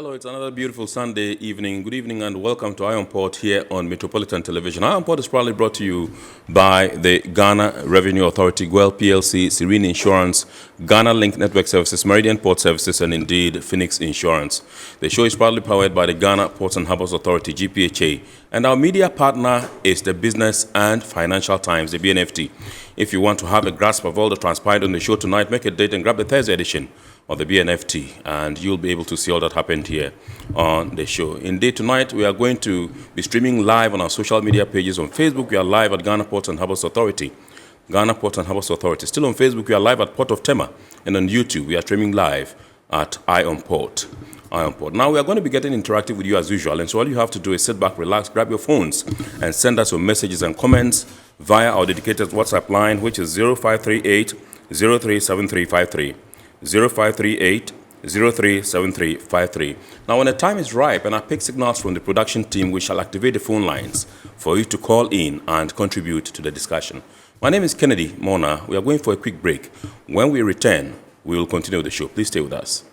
Hello, it's another beautiful Sunday evening. Good evening and welcome to Iron Port here on Metropolitan Television. Iron Port is proudly brought to you by the Ghana Revenue Authority, Goil PLC, Serene Insurance, Ghana Link Network Services, Meridian Port Services, and indeed Phoenix Insurance. The show is proudly powered by the Ghana Ports and Harbours Authority-GPHA. And our media partner is the Business and Financial Times, the BNFT. If you want to have a grasp of all the transpired on the show tonight, make a date and grab the Thursday edition of the BNFT, and you'll be able to see all that happened here on the show. Indeed, tonight we are going to be streaming live on our social media pages. On Facebook, we are live at Ghana Ports and Harbours Authority. Ghana Ports and Harbours Authority. Still on Facebook, we are live at Port of Tema. And on YouTube, we are streaming live at Iron Port. Now, we are going to be getting interactive with you as usual. And so all you have to do is sit back, relax, grab your phones, and send us your messages and comments via our dedicated WhatsApp line, which is 0538 037353. 0538 037353. Now, when the time is ripe and I pick signals from the production team, we shall activate the phone lines for you to call in and contribute to the discussion. My name is Kennedy Mona. We are going for a quick break. When we return, we will continue the show. Please stay with us.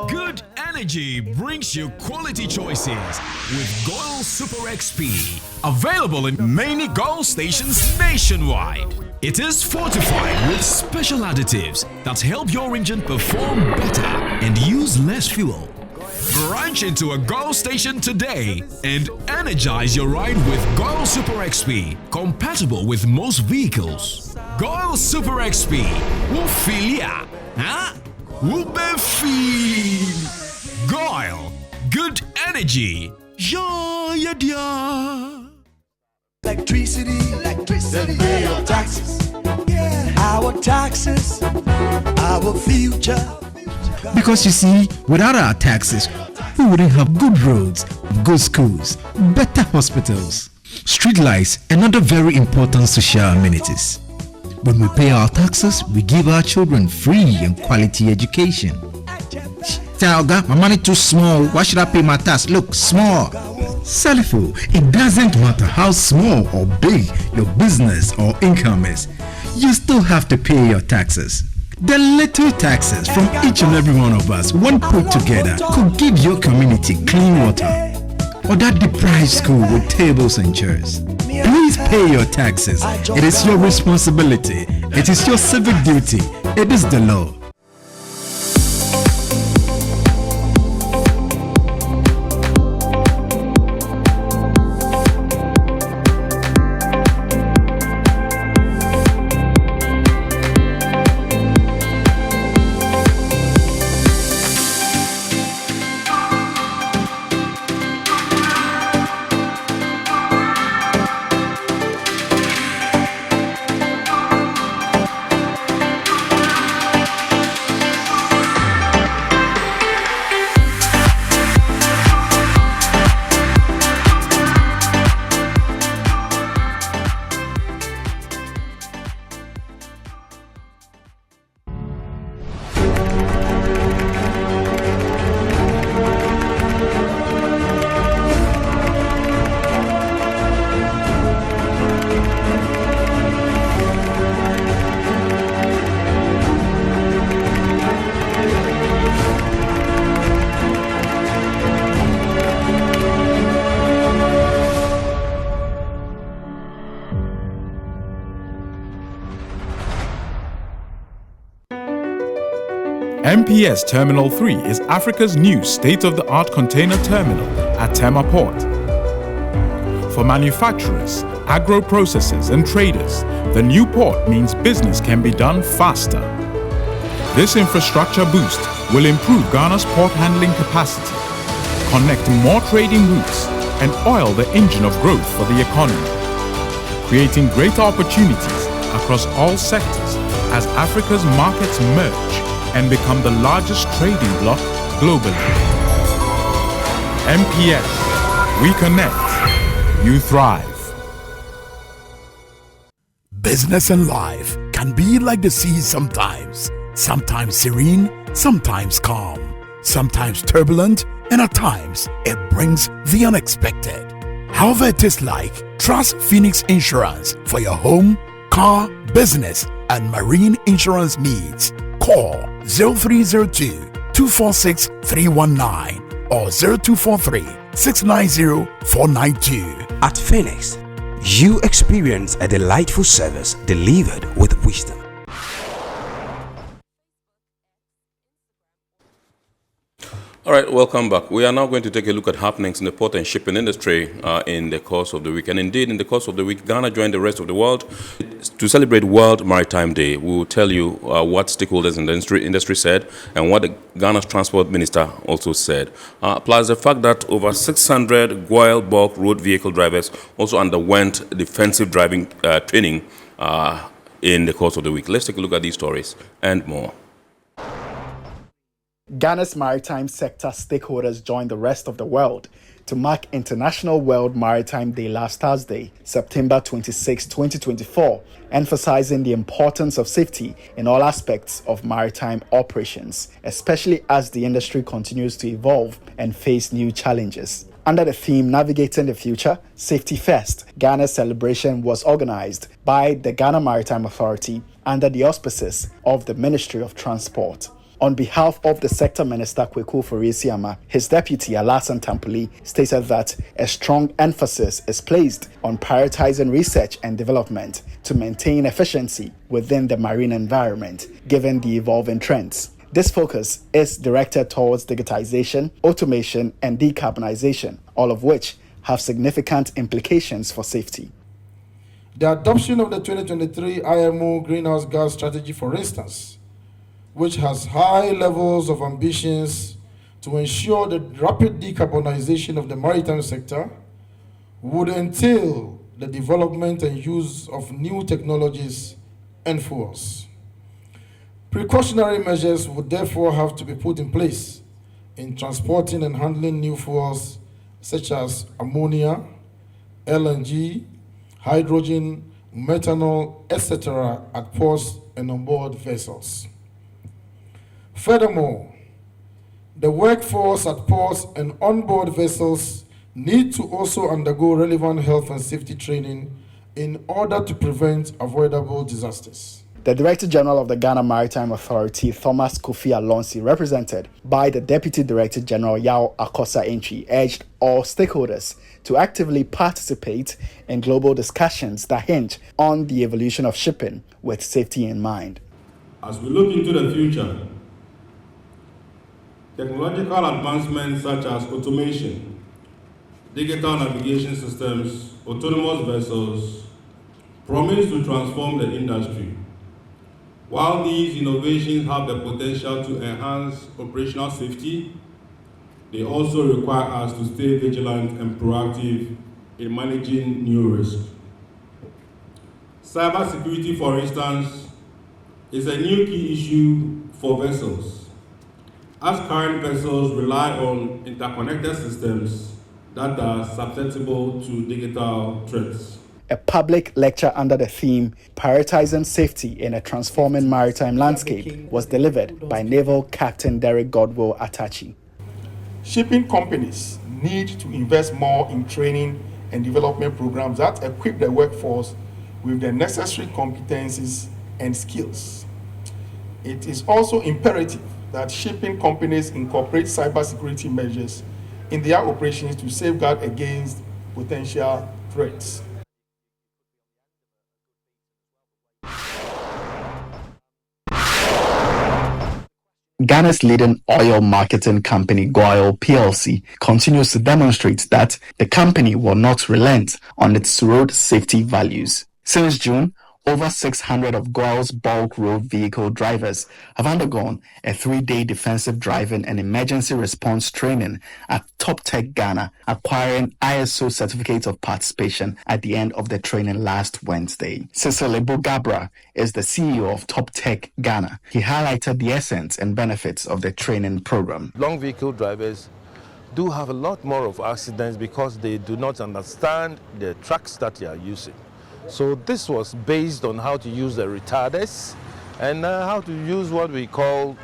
Good energy brings you quality choices with Goil Super XP. Available in many Goil stations nationwide. It is fortified with special additives that help your engine perform better and use less fuel. Branch into a Goil station today and energize your ride with Goil Super XP, compatible with most vehicles. Goil Super XP will feel ya, huh? Will be feel. Goil, good energy. Yeah, yeah. Electricity, then pay your taxes. Yeah. Our taxes, our future. Because you see, without our taxes, we wouldn't have good roads, good schools, better hospitals, street lights, and other very important social amenities. When we pay our taxes, we give our children free and quality education. Talga, my money too small. Why should I pay my tax? Look, small. Salifo, it doesn't matter how small or big your business or income is, you still have to pay your taxes. The little taxes from each and every one of us, when put together, could give your community clean water or that deprived school with tables and chairs. Please pay your taxes. It is your responsibility. It is your civic duty. It is the law. MPS Terminal 3 is Africa's new state-of-the-art container terminal at Tema Port. For manufacturers, agro-processors and traders, the new port means business can be done faster. This infrastructure boost will improve Ghana's port handling capacity, connect more trading routes, and oil the engine of growth for the economy, creating greater opportunities across all sectors as Africa's markets merge and become the largest trading bloc globally. MPS, we connect, you thrive. Business and life can be like the sea sometimes. Sometimes serene, sometimes calm, sometimes turbulent, and at times it brings the unexpected. However it is like, trust Phoenix Insurance for your home, car, business, and marine insurance needs. Call 0302 246 319 or 0243 690 492. At Phoenix, you experience a delightful service delivered with wisdom. All right, welcome back. We are now going to take a look at happenings in the port and shipping industry in the course of the week. And indeed, in the course of the week, Ghana joined the rest of the world to celebrate World Maritime Day. We will tell you what stakeholders in the industry said and what the Ghana's transport minister also said. Plus the fact that over 600 Goil bulk road vehicle drivers also underwent defensive driving training in the course of the week. Let's take a look at these stories and more. Ghana's maritime sector stakeholders joined the rest of the world to mark International World Maritime Day last Thursday, September 26, 2024, emphasizing the importance of safety in all aspects of maritime operations, especially as the industry continues to evolve and face new challenges. Under the theme Navigating the Future, Safety First, Ghana's celebration was organized by the Ghana Maritime Authority under the auspices of the Ministry of Transport. On behalf of the Sector Minister Kweku Foresiama, his deputy Alasan Tampuli stated that a strong emphasis is placed on prioritizing research and development to maintain efficiency within the marine environment, given the evolving trends. This focus is directed towards digitization, automation, and decarbonization, all of which have significant implications for safety. The adoption of the 2023 IMO Greenhouse Gas Strategy, for instance, which has high levels of ambitions to ensure the rapid decarbonization of the maritime sector, would entail the development and use of new technologies and fuels. Precautionary measures would therefore have to be put in place in transporting and handling new fuels such as ammonia, LNG, hydrogen, methanol, etc. at ports and on board vessels. Furthermore, the workforce at ports and on-board vessels need to also undergo relevant health and safety training in order to prevent avoidable disasters. The Director General of the Ghana Maritime Authority, Thomas Kofi Alonsi, represented by the Deputy Director General Yao Akosa Entry, urged all stakeholders to actively participate in global discussions that hinge on the evolution of shipping with safety in mind. As we look into the future, technological advancements such as automation, digital navigation systems, autonomous vessels promise to transform the industry. While these innovations have the potential to enhance operational safety, they also require us to stay vigilant and proactive in managing new risks. Cybersecurity, for instance, is a new key issue for vessels, as current vessels rely on interconnected systems that are susceptible to digital threats. A public lecture under the theme Prioritizing Safety in a Transforming Maritime Landscape was delivered by Naval Captain Derek Godwill Atachi. Shipping companies need to invest more in training and development programs that equip the workforce with the necessary competencies and skills. It is also imperative that shipping companies incorporate cybersecurity measures in their operations to safeguard against potential threats. Ghana's leading oil marketing company, Goil PLC, continues to demonstrate that the company will not relent on its road safety values. Since June, over 600 of Goil's bulk road vehicle drivers have undergone a 3-day defensive driving and emergency response training at Top Tech Ghana, acquiring ISO certificate of participation at the end of the training last Wednesday. Cecily Bugabra is the CEO of Top Tech Ghana. He highlighted the essence and benefits of the training program. Long vehicle drivers do have a lot more of accidents because they do not understand the trucks that they are using. So this was based on how to use the retarders and how to use what we call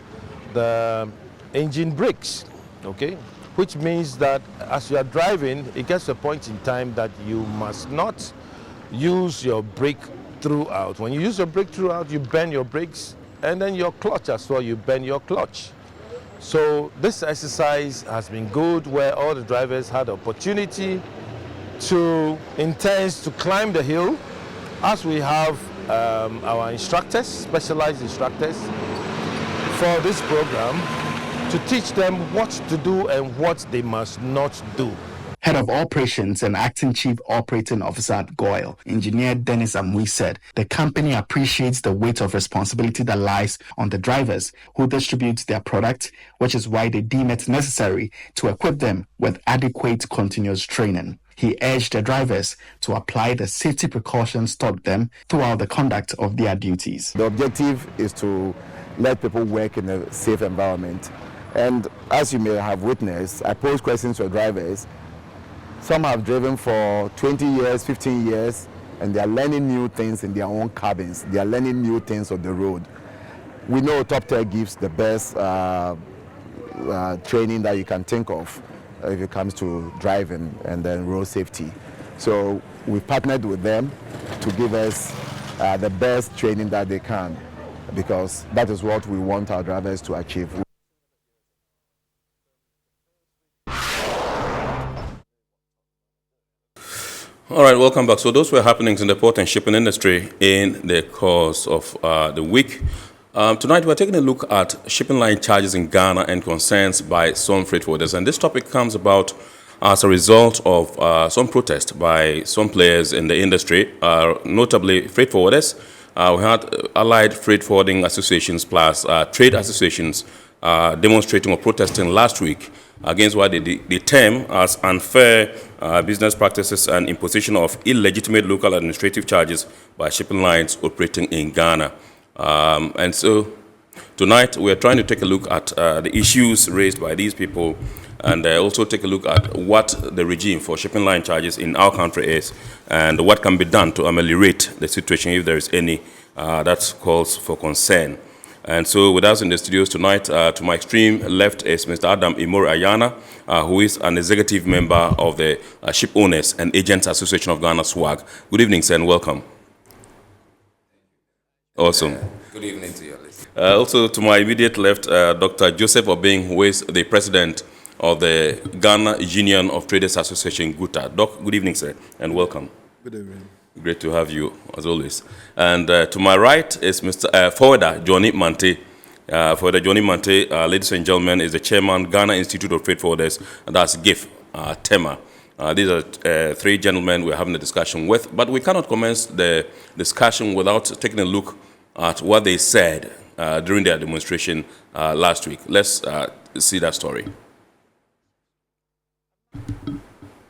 the engine brakes, okay? Which means that as you are driving, it gets to a point in time that you must not use your brake throughout. When you use your brake throughout, you bend your brakes, and then your clutch as well, you bend your clutch. So this exercise has been good, where all the drivers had the opportunity to intend to climb the hill, as we have our instructors, specialized instructors for this program, to teach them what to do and what they must not do. Head of Operations and Acting Chief Operating Officer at Goil, Engineer Dennis Amui, said the company appreciates the weight of responsibility that lies on the drivers who distribute their product, which is why they deem it necessary to equip them with adequate continuous training. He urged the drivers to apply the safety precautions taught them throughout the conduct of their duties. The objective is to let people work in a safe environment. And as you may have witnessed, I pose questions to drivers. Some have driven for 20 years, 15 years, and they are learning new things in their own cabins. They are learning new things on the road. We know Top Tier gives the best training that you can think of if it comes to driving and then road safety. So we partnered with them to give us the best training that they can, because that is what we want our drivers to achieve. All right, welcome back. So those were happenings in the port and shipping industry in the course of the week. Tonight we're taking a look at shipping line charges in Ghana and concerns by some freight forwarders. And this topic comes about as a result of some protest by some players in the industry, notably freight forwarders. We had allied freight forwarding associations plus trade associations demonstrating or protesting last week against what they term as unfair business practices and imposition of illegitimate local administrative charges by shipping lines operating in Ghana. And so tonight we are trying to take a look at the issues raised by these people, and also take a look at what the regime for shipping line charges in our country is and what can be done to ameliorate the situation if there is any that calls for concern. And so with us in the studios tonight, to my extreme left is Mr. Adam Imori Ayana, who is an executive member of the Ship Owners and Agents Association of Ghana, SWAG. Good evening, sir, and welcome. Awesome. Good evening to you. Also to my immediate left, Dr. Joseph Obeng, who is the president of the Ghana Union of Traders Association, GUTA. Doc, good evening, sir, and welcome. Good evening. Great to have you, as always. And to my right is Mr. Forwarder Johnny Mante. Forwarder Johnny Mante, ladies and gentlemen, is the chairman, Ghana Institute of Freight Forwarders, and that's GIF, Tema. These are three gentlemen we're having a discussion with, but we cannot commence the discussion without taking a look at what they said during their demonstration last week. Let's see that story.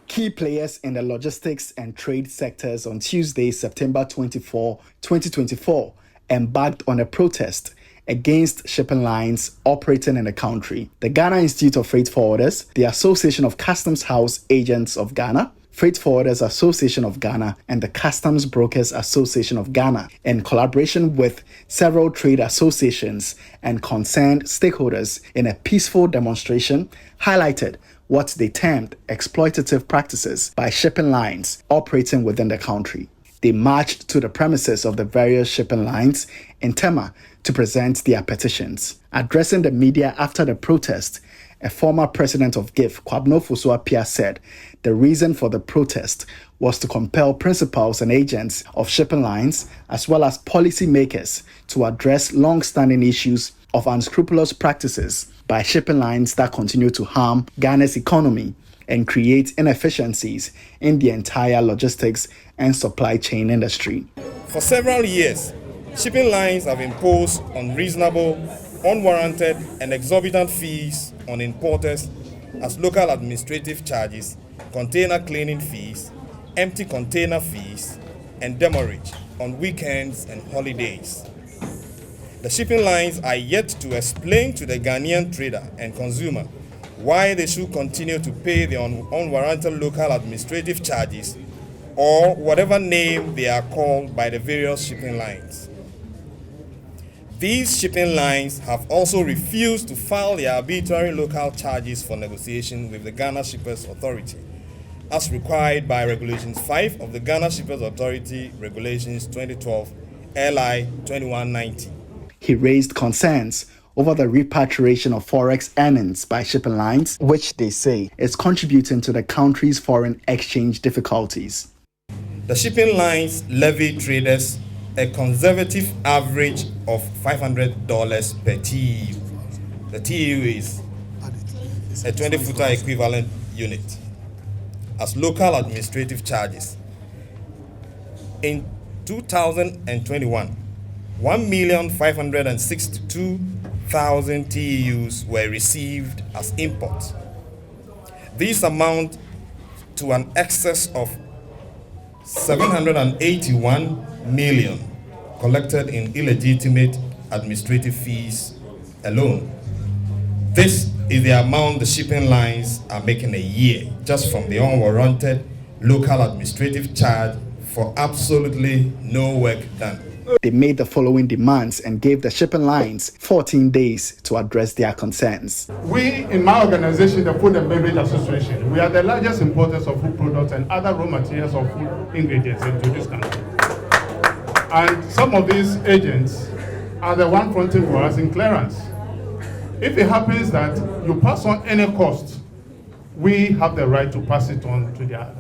Key players in the logistics and trade sectors on Tuesday, September 24, 2024, embarked on a protest against shipping lines operating in the country. The Ghana Institute of Freight Forwarders, the Association of Customs House Agents of Ghana, Freight Forwarders Association of Ghana, and the Customs Brokers Association of Ghana, in collaboration with several trade associations and concerned stakeholders in a peaceful demonstration, highlighted what they termed exploitative practices by shipping lines operating within the country. They marched to the premises of the various shipping lines in Tema to present their petitions. Addressing the media after the protest, a former president of GIF, Kwabno Fosu-Appiah, said the reason for the protest was to compel principals and agents of shipping lines, as well as policymakers, to address long-standing issues of unscrupulous practices by shipping lines that continue to harm Ghana's economy and create inefficiencies in the entire logistics and supply chain industry. For several years, shipping lines have imposed unreasonable, unwarranted, and exorbitant fees on importers as local administrative charges, container cleaning fees, empty container fees, and demurrage on weekends and holidays. The shipping lines are yet to explain to the Ghanaian trader and consumer why they should continue to pay the unwarranted local administrative charges, or whatever name they are called by the various shipping lines. These shipping lines have also refused to file their arbitrary local charges for negotiation with the Ghana Shippers Authority, as required by Regulations 5 of the Ghana Shippers Authority Regulations 2012 LI 2190. He raised concerns over the repatriation of forex earnings by shipping lines, which they say is contributing to the country's foreign exchange difficulties. The shipping lines levy traders a conservative average of $500 per TEU. The TEU is a 20-footer equivalent unit as local administrative charges. In 2021, 1,562,000 TEUs were received as imports. These amount to an excess of 781 million collected in illegitimate administrative fees alone. This is the amount the shipping lines are making a year just from the unwarranted local administrative charge for absolutely no work done. They made the following demands and gave the shipping lines 14 days to address their concerns. We, in my organization, the Food and Beverage Association, we are the largest importers of food products and other raw materials of food ingredients into this country. And some of these agents are the one fronting for us in clearance. If it happens that you pass on any cost, we have the right to pass it on to the other.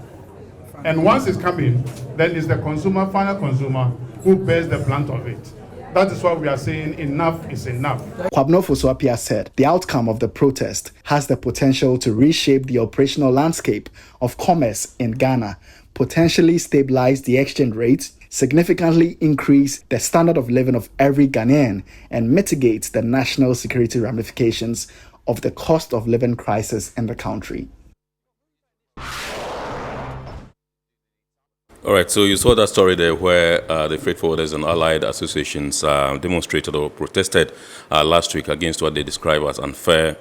And once it's coming, then it's the consumer, final consumer, who bears the brunt of it. That is why we are saying enough is enough. Kwabno Fosuapia said the outcome of the protest has the potential to reshape the operational landscape of commerce in Ghana, potentially stabilize the exchange rate, significantly increase the standard of living of every Ghanaian, and mitigate the national security ramifications of the cost of living crisis in the country. All right, so you saw that story there where the freight forwarders and allied associations demonstrated or protested last week against what they describe as unfair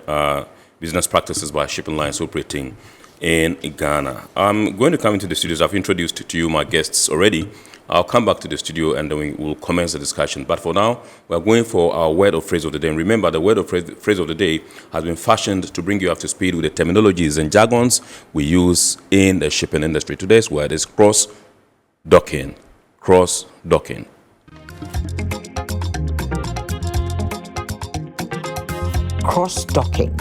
business practices by shipping lines operating in Ghana. I'm going to come into the studios. I've introduced to you my guests already. I'll come back to the studio and then we will commence the discussion. But for now, we're going for our word or phrase of the day. And remember, the word or phrase of the day has been fashioned to bring you up to speed with the terminologies and jargons we use in the shipping industry. Today's word is cross-docking. Cross-docking. Cross-docking.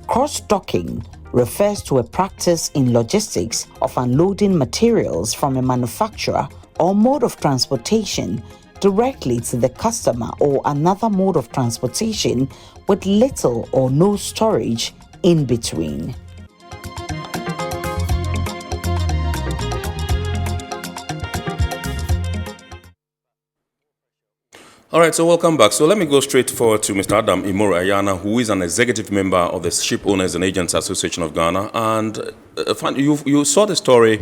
Cross-docking refers to a practice in logistics of unloading materials from a manufacturer or mode of transportation directly to the customer or another mode of transportation with little or no storage in between. All right, so welcome back. So let me go straight forward to Mr. Adam Imoro Ayana, who is an executive member of the Ship Owners and Agents Association of Ghana. And you saw the story,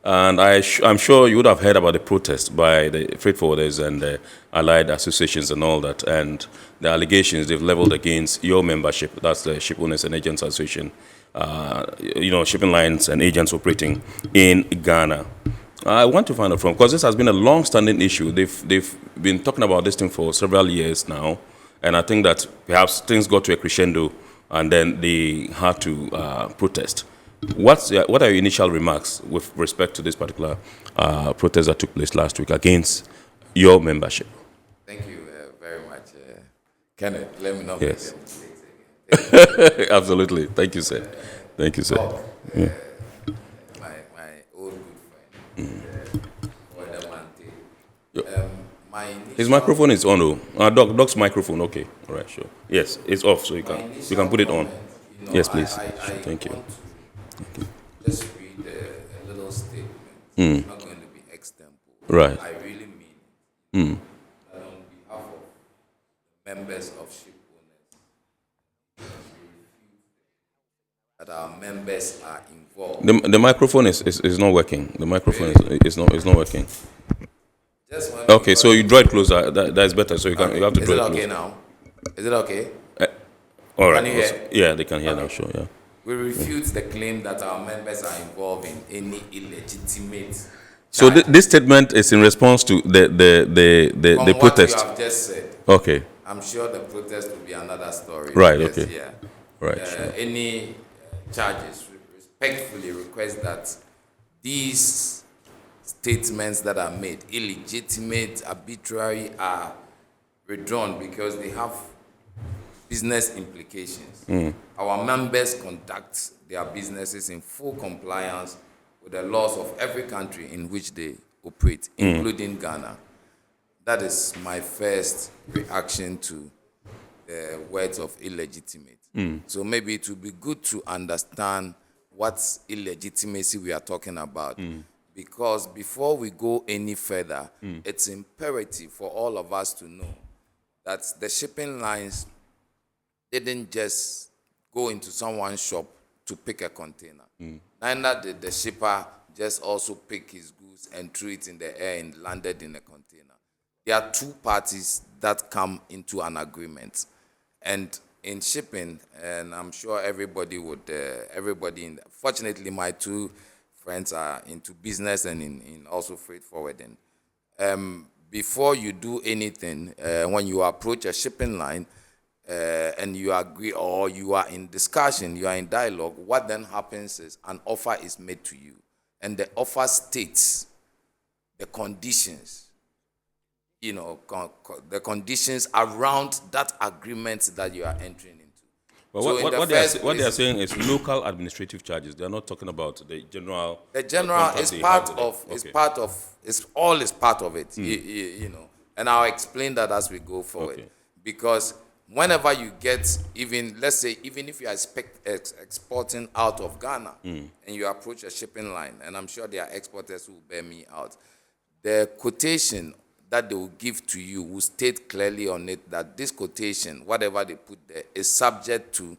and I'm sure you would have heard about the protest by the freight forwarders and the allied associations and all that, and the allegations they've leveled against your membership. That's the Ship Owners and Agents Association, shipping lines and agents operating in Ghana. I want to find out from, because this has been a long-standing issue. They've been talking about this thing for several years now, and I think that perhaps things got to a crescendo, and then they had to protest. What are your initial remarks with respect to this particular protest that took place last week against your membership? Thank you very much, Kenneth. Let me know. Yes. Absolutely. Thank you, sir. Thank you, sir. Yeah. His microphone is on, though. Doc's microphone, okay. All right, sure. Yes, it's off, so you can put it on. Yes, please. Thank you. Just read a little statement. It's not going to be extempo. Right. I really mean that on behalf of members of ship owners, that our members are involved. The microphone is not working. The microphone is not working. Okay, so you draw it closer. That's better. So you have to draw it closer. Is it okay now? Is it okay? All right. Can you hear? Yeah, they can hear now. Sure. Yeah. We refute the claim that our members are involved in any illegitimate. So this statement is in response to the protest. What you have just said. Okay. I'm sure the protest will be another story. Right. Yes, okay. Yeah. Right. Sure. Any charges, respectfully request that these statements that are made, illegitimate, arbitrary, are withdrawn because they have business implications. Our members conduct their businesses in full compliance with the laws of every country in which they operate, including Ghana. That is my first reaction to the words of illegitimate. So maybe it would be good to understand what illegitimacy we are talking about. Because before we go any further, it's imperative for all of us to know that the shipping lines didn't just go into someone's shop to pick a container. Neither did the shipper just also pick his goods and threw it in the air and landed in a container. There are two parties that come into an agreement. And in shipping, and I'm sure everybody would, fortunately my two friends are into business and in also freight forwarding. Before you do anything, when you approach a shipping line and you agree or you are in discussion, you are in dialogue, what then happens is an offer is made to you. And the offer states the conditions, the conditions around that agreement that you are entering into. But so what they are saying is local administrative charges. They are not talking about the general. The general is part of. It's all is part of it. And I'll explain that as we go forward. Because whenever you get even if you are exporting out of Ghana and you approach a shipping line, and I'm sure there are exporters who will bear me out, the quotation that they will give to you will state clearly on it that this quotation, whatever they put there, is subject to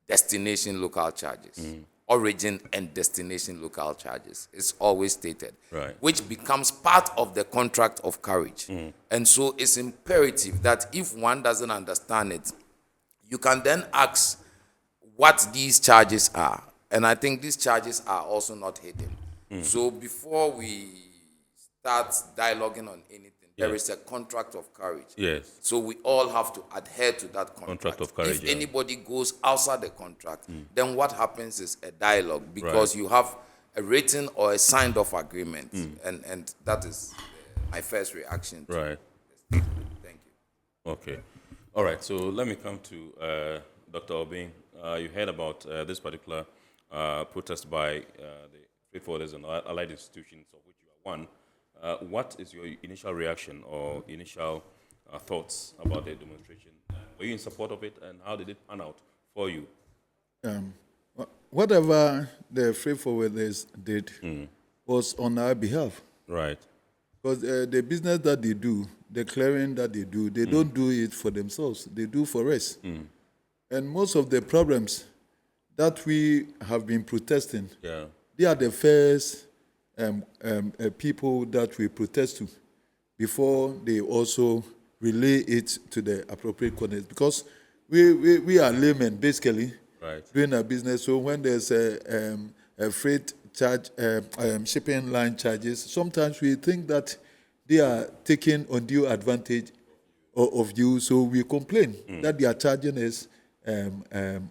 destination local charges. Origin and destination local charges. It's always stated. Right. Which becomes part of the contract of carriage. And so it's imperative that if one doesn't understand it, you can then ask what these charges are. And I think these charges are also not hidden. So before we start dialoguing on anything, there is a contract of carriage. Yes. So we all have to adhere to that contract. Of carriage. If anybody goes outside the contract, then what happens is a dialogue because you have a written or a signed off agreement. And that is my first reaction to right. Thank you. Okay. All right. So let me come to Dr. Obing. You heard about this particular protest by the freight forwarders and allied institutions, of which you are one. What is your initial reaction or initial thoughts about the demonstration? Were you in support of it, and how did it pan out for you? Whatever the freight forwarders did was on our behalf. Right. Because the business that they do, the clearing that they do, they don't do it for themselves. They do for us. And most of the problems that we have been protesting, they are the first people that we protest to before they also relay it to the appropriate corners. Because we are laymen, basically, doing our business. So when there's a freight charge, shipping line charges, sometimes we think that they are taking undue advantage of you. So we complain that they are charging us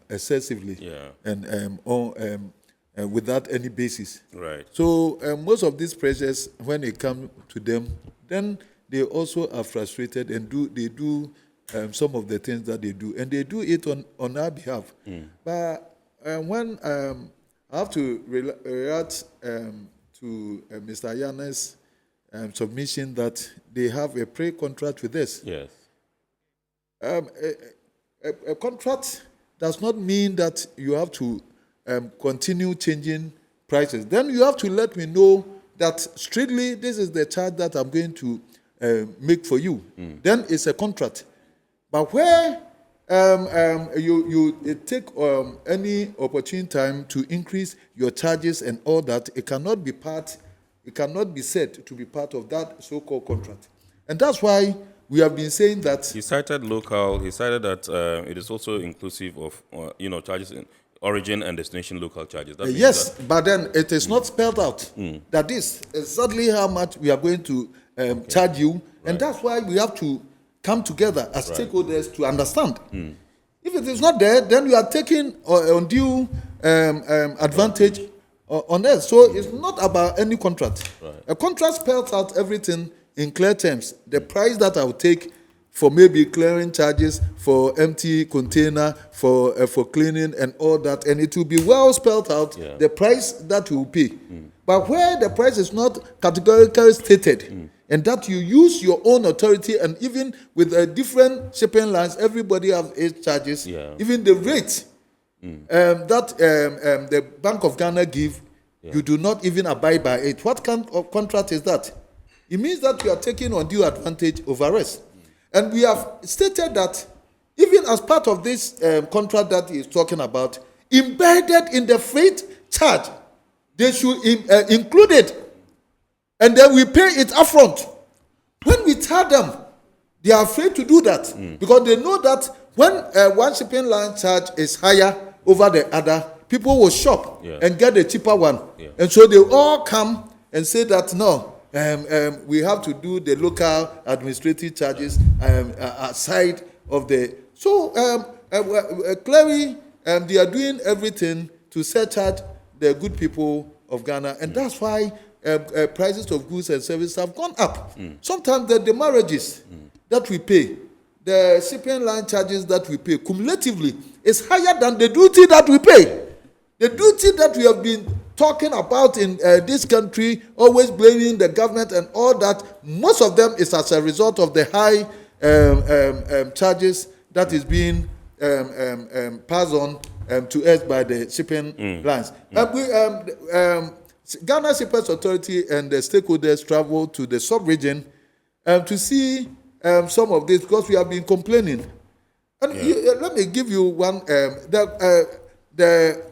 excessively and without any basis. Right. So most of these pressures, when it comes to them, then they also are frustrated and they do some of the things that they do, and they do it on our behalf. But when I have to react to Mr. Ayane's submission that they have a pre-contract with us. Yes. A contract does not mean that you have to continue changing prices. Then you have to let me know that strictly this is the charge that I'm going to make for you. Then it's a contract. But where you take any opportune time to increase your charges and all that, it cannot be said to be part of that so-called contract. And that's why we have been saying that. He cited local. He cited that it is also inclusive of charges in origin and destination local charges. That yes, but then it is not spelled out that this is exactly how much we are going to charge you, and that's why we have to come together as stakeholders to understand. If it is not there, then you are taking undue advantage on us. So it's not about any contract. Right. A contract spells out everything in clear terms. The price that I will take for maybe clearing charges, for empty container, for cleaning and all that, and it will be well spelled out, the price that you will pay. But where the price is not categorically stated, and that you use your own authority, and even with different shipping lines, everybody has its charges, even the rate that the Bank of Ghana give, you do not even abide by it. What kind of contract is that? It means that you are taking undue advantage over us. And we have stated that even as part of this contract that he is talking about, embedded in the freight charge, they should include it. And then we pay it upfront. When we tell them, they are afraid to do that because they know that when one shipping line charge is higher over the other, people will shop and get a cheaper one. And so they all come and say that, no, we have to do the local administrative charges aside of the... So clearly, they are doing everything to surcharge the good people of Ghana, and that's why prices of goods and services have gone up. Sometimes the demurrages that we pay, the shipping line charges that we pay cumulatively is higher than the duty that we pay. The duty that we have been talking about in this country, always blaming the government and all that, most of them is as a result of the high charges that is being passed on to us by the shipping lines. Ghana Shippers Authority and the stakeholders travel to the sub-region to see some of this because we have been complaining. And let me give you one, the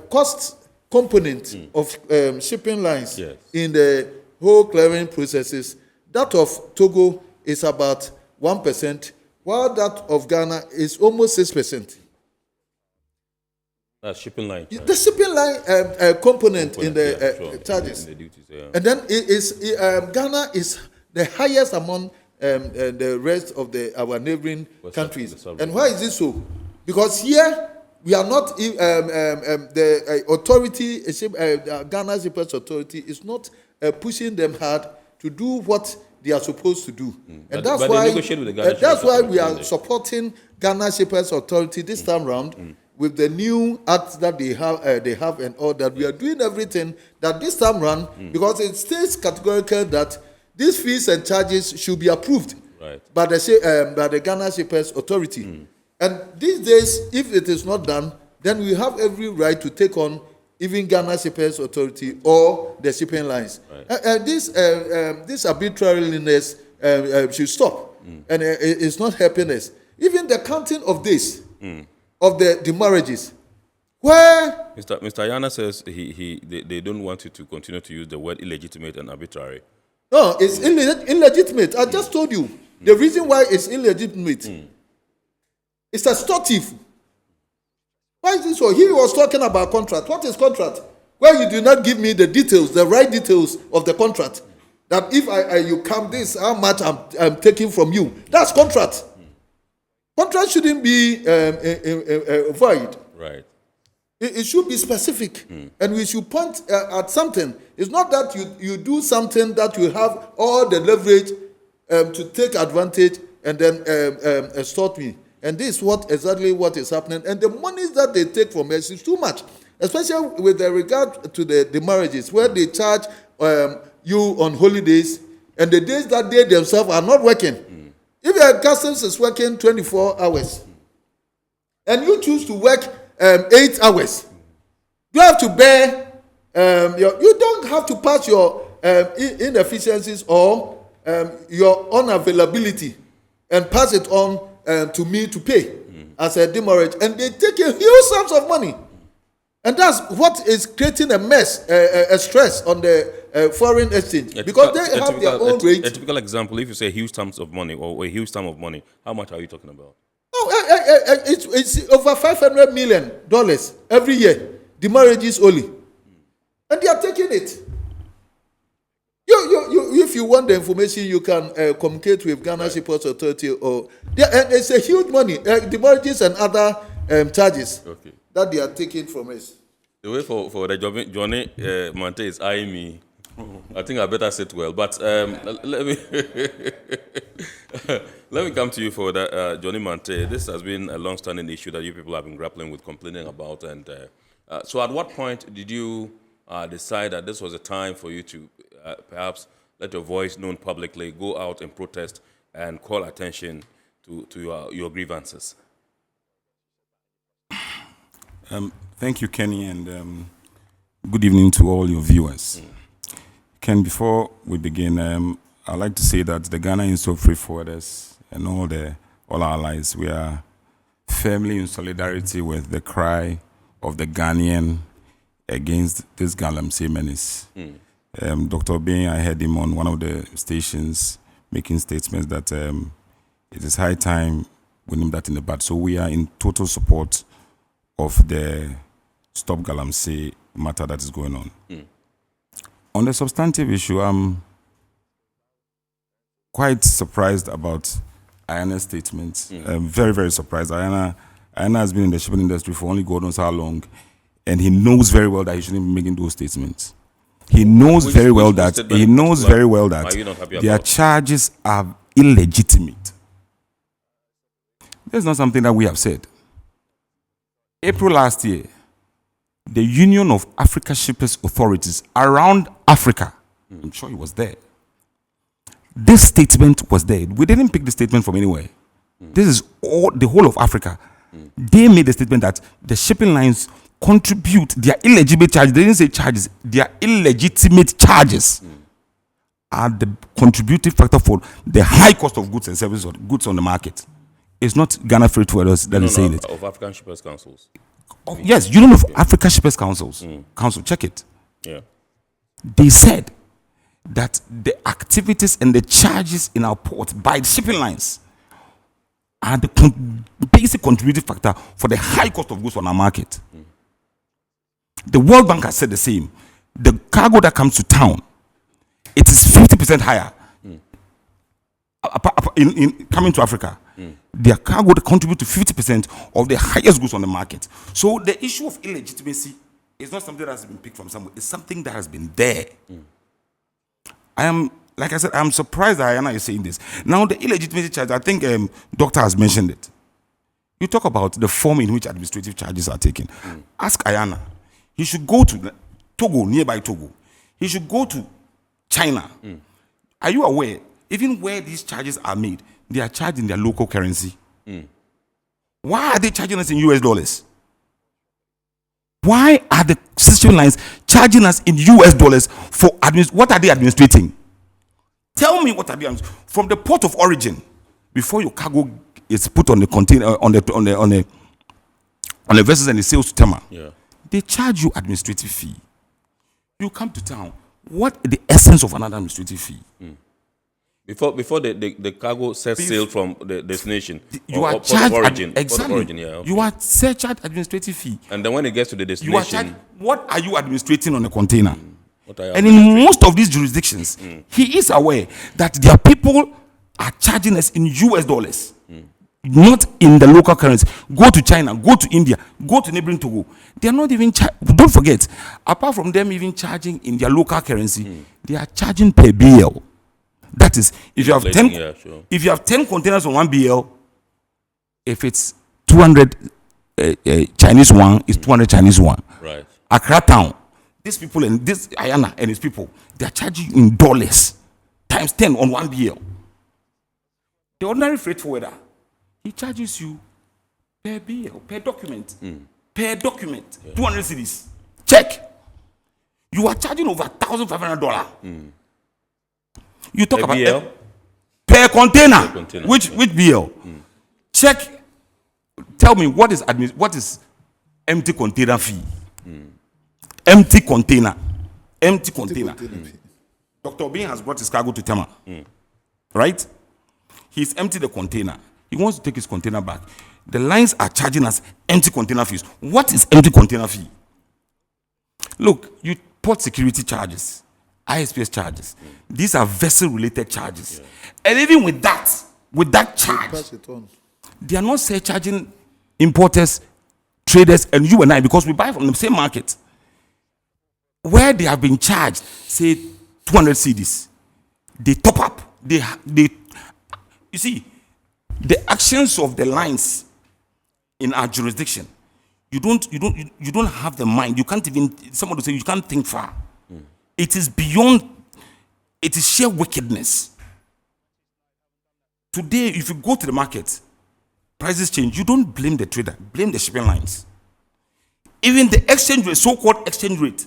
cost component of shipping lines in the whole clearing processes. That of Togo is about 1%, while that of Ghana is almost 6%. That's shipping line. The shipping line component in the charges. In the duties, and then Ghana is the highest among the rest of our neighboring countries. And why is this so? Because here we are not, the authority, Ghana Shippers Authority is not pushing them hard to do what they are supposed to do. And that's why we are supporting Ghana Shippers Authority this time round with the new acts that they have and all that. We are doing everything that this time round, because it states categorically that these fees and charges should be approved by the Ghana Shippers Authority. And these days, if it is not done, then we have every right to take on even Ghana Shippers Authority or the shipping lines. And this arbitrariness should stop. And it's not helping us. Even the counting of this, of the demurrages, where... Mr. Yana says they don't want you to continue to use the word illegitimate and arbitrary. No, it's illegitimate. I just told you the reason why it's illegitimate. It's extortive. Why is this so? He was talking about contract. What is contract? Where you do not give me the details, the right details of the contract. That if you come this, how much I'm taking from you. That's contract. Contract shouldn't be void. Right. It should be specific. And we should point at something. It's not that you do something that you have all the leverage to take advantage and then extort me. And this is exactly what is happening. And the monies that they take from us is too much, especially with regard to the marriages, where they charge you on holidays, and the days that they themselves are not working. If your customs is working 24 hours, and you choose to work 8 hours, you have to bear, you don't have to pass your inefficiencies or your unavailability and pass it on to me to pay as a demurrage, and they take a huge sums of money, and that's what is creating a mess, a stress on the foreign exchange, because they have their own rates. A typical example: if you say huge sums of money or a huge sum of money, how much are you talking about? No, it's over $500 million every year, demurrages only, and they are taking it. If if you want the information, you can communicate with Ghana Shippers Authority, or and it's a huge money, demurrages and other charges that they are taking from us. The way for the Johnny Mante is eyeing me. I think I better sit well, but let me let me come to you for that, Johnny Mante. This has been a long-standing issue that you people have been grappling with, complaining about, and so at what point did you decide that this was a time for you to perhaps let your voice known publicly, go out and protest and call attention to your grievances? Thank you, Kenny, and good evening to all your viewers. Ken, before we begin, I'd like to say that the Ghana Institute of Freight Forwarders and all our allies, we are firmly in solidarity with the cry of the Ghanaian against this Galamsey menace. Dr. Bain, I heard him on one of the stations making statements that it is high time we nip that in the bud. So we are in total support of the Stop Galamsey matter that is going on. On the substantive issue, I'm quite surprised about Ayana's statements. Very, very surprised. Ayana has been in the shipping industry for only God knows how long, and he knows very well that he shouldn't be making those statements. He knows very well that their charges are illegitimate. That's not something that we have said. April last year, the Union of Africa Shippers Authorities around Africa, I'm sure he was there. This statement was there. We didn't pick the statement from anywhere. This is the whole of Africa. They made the statement that the shipping lines contribute their illegitimate charges. They didn't say charges. Their illegitimate charges are the contributing factor for the high cost of goods and services or goods on the market. It's not Ghana Freight Forwarders that is saying it. Of African Shippers Councils. Yes, you don't know Africa Shippers Council, check it. Yeah. They said that the activities and the charges in our port by the shipping lines are the basic contributing factor for the high cost of goods on our market. The World Bank has said the same. The cargo that comes to town, it is 50% higher in coming to Africa. Their cargo contribute to 50% of the highest goods on the market. So the issue of illegitimacy is not something that has been picked from somewhere. It's something that has been there. Like I said, I'm surprised that Ayana is saying this. Now, the illegitimacy charge, I think Doctor has mentioned it. You talk about the form in which administrative charges are taken. Ask Ayana. He should go to Togo, nearby Togo. He should go to China. Are you aware, even where these charges are made, they are charged in their local currency? Why are they charging us in US dollars? Why are the system lines charging us in US dollars for what are they administrating? Tell me what are they from the port of origin before your cargo is put on the container on the vessels and the sales to Tema. They charge you administrative fee. You come to town. What is the essence of another administrative fee? Before the cargo sets sail from the destination, you are charged You are charged administrative fee, and then when it gets to the destination, you are charged. What are you administrating on a container? And in most of these jurisdictions, he is aware that their people are charging us in US dollars, not in the local currency. Go to China, go to India, go to neighboring Togo. They are not even. Don't forget, apart from them even charging in their local currency, they are charging per BL. That is, if you have 10, if you have 10 containers on one BL, if it's 200 Chinese yuan, it's 200 Chinese yuan. Right. Accra town, these people and this Ayana and his people, they are charging in dollars times 10 on one BL. The ordinary freight forwarder, he charges you per BL, per document, per document, 200 cedis. Check. You are charging over $1,500. You talk about BL? Per container. Which BL? Check. Tell me what is empty container fee? Empty container. Dr. Bain has brought his cargo to Tema. Right? He's emptied the container. He wants to take his container back. The lines are charging us empty container fees. What is empty container fee? Look, you port security charges ISPS charges. These are vessel-related charges. And even with that charge, they are not surcharging importers, traders, and you and I, because we buy from the same market. Where they have been charged, say 200 cedis, they top up. They you see, the actions of the lines in our jurisdiction, you don't have the mind. You can't even, somebody say you can't think far. It is beyond, it is sheer wickedness. Today, if you go to the market, prices change. You don't blame the trader, blame the shipping lines. Even the exchange rate, so-called exchange rate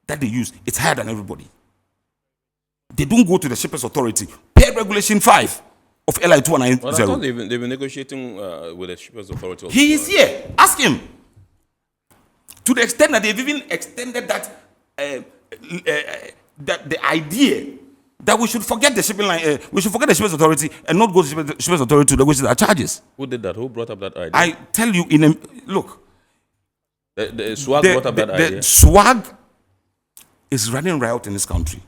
that they use, it's higher than everybody. They don't go to the Shippers Authority, pay Regulation 5 of LI 290. Well, I thought they've been negotiating with the Shippers Authority. Also. He is here. Ask him. To the extent that they've even extended that, that the idea that we should forget the shipping line, we should forget the Shippers Authority and not go to the Shippers Authority to negotiate our charges. Who did that? Who brought up that idea? I tell you, look. The swag brought up that idea. The swag is running riot in this country.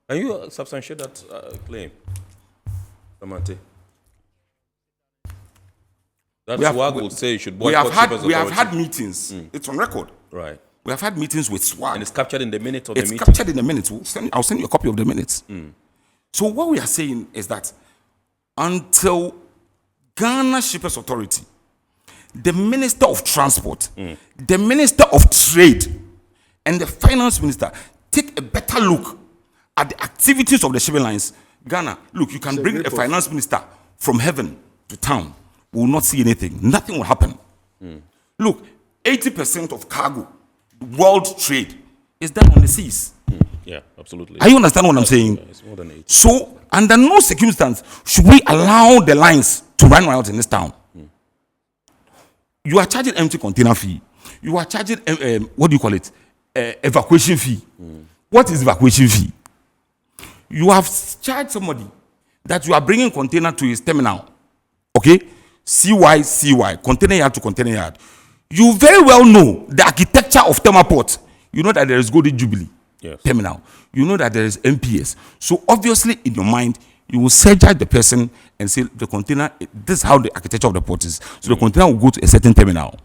Can you substantiate that claim, Samante? That swag will say you should boycott Shippers Authority. We have had meetings. It's on record. Right. We have had meetings with swag. And it's captured in the minutes of the meeting. It's captured in the minutes. I'll send you a copy of the minutes. So what we are saying is that until Ghana Shippers Authority, the Minister of Transport, the Minister of Trade, and the Finance Minister take a better look at the activities of the shipping lines, Ghana, look, you can bring a finance minister from heaven to town. We will not see anything. Nothing will happen. Look, 80% of cargo, world trade, is done on the seas. Yeah, absolutely. Are you understand what I'm saying? Yeah, it's more than 80. So, under no circumstance should we allow the lines to run wild in this town. You are charging empty container fee. You are charging, what do you call it? Evacuation fee. What is evacuation fee? You have charged somebody that you are bringing container to his terminal. Okay? CY, container yard to container yard. You very well know the architecture of Tema Port. You know that there is Golden Jubilee terminal. You know that there is MPS. So obviously in your mind, you will surcharge the person and say the container, this is how the architecture of the port is. So the container will go to a certain terminal.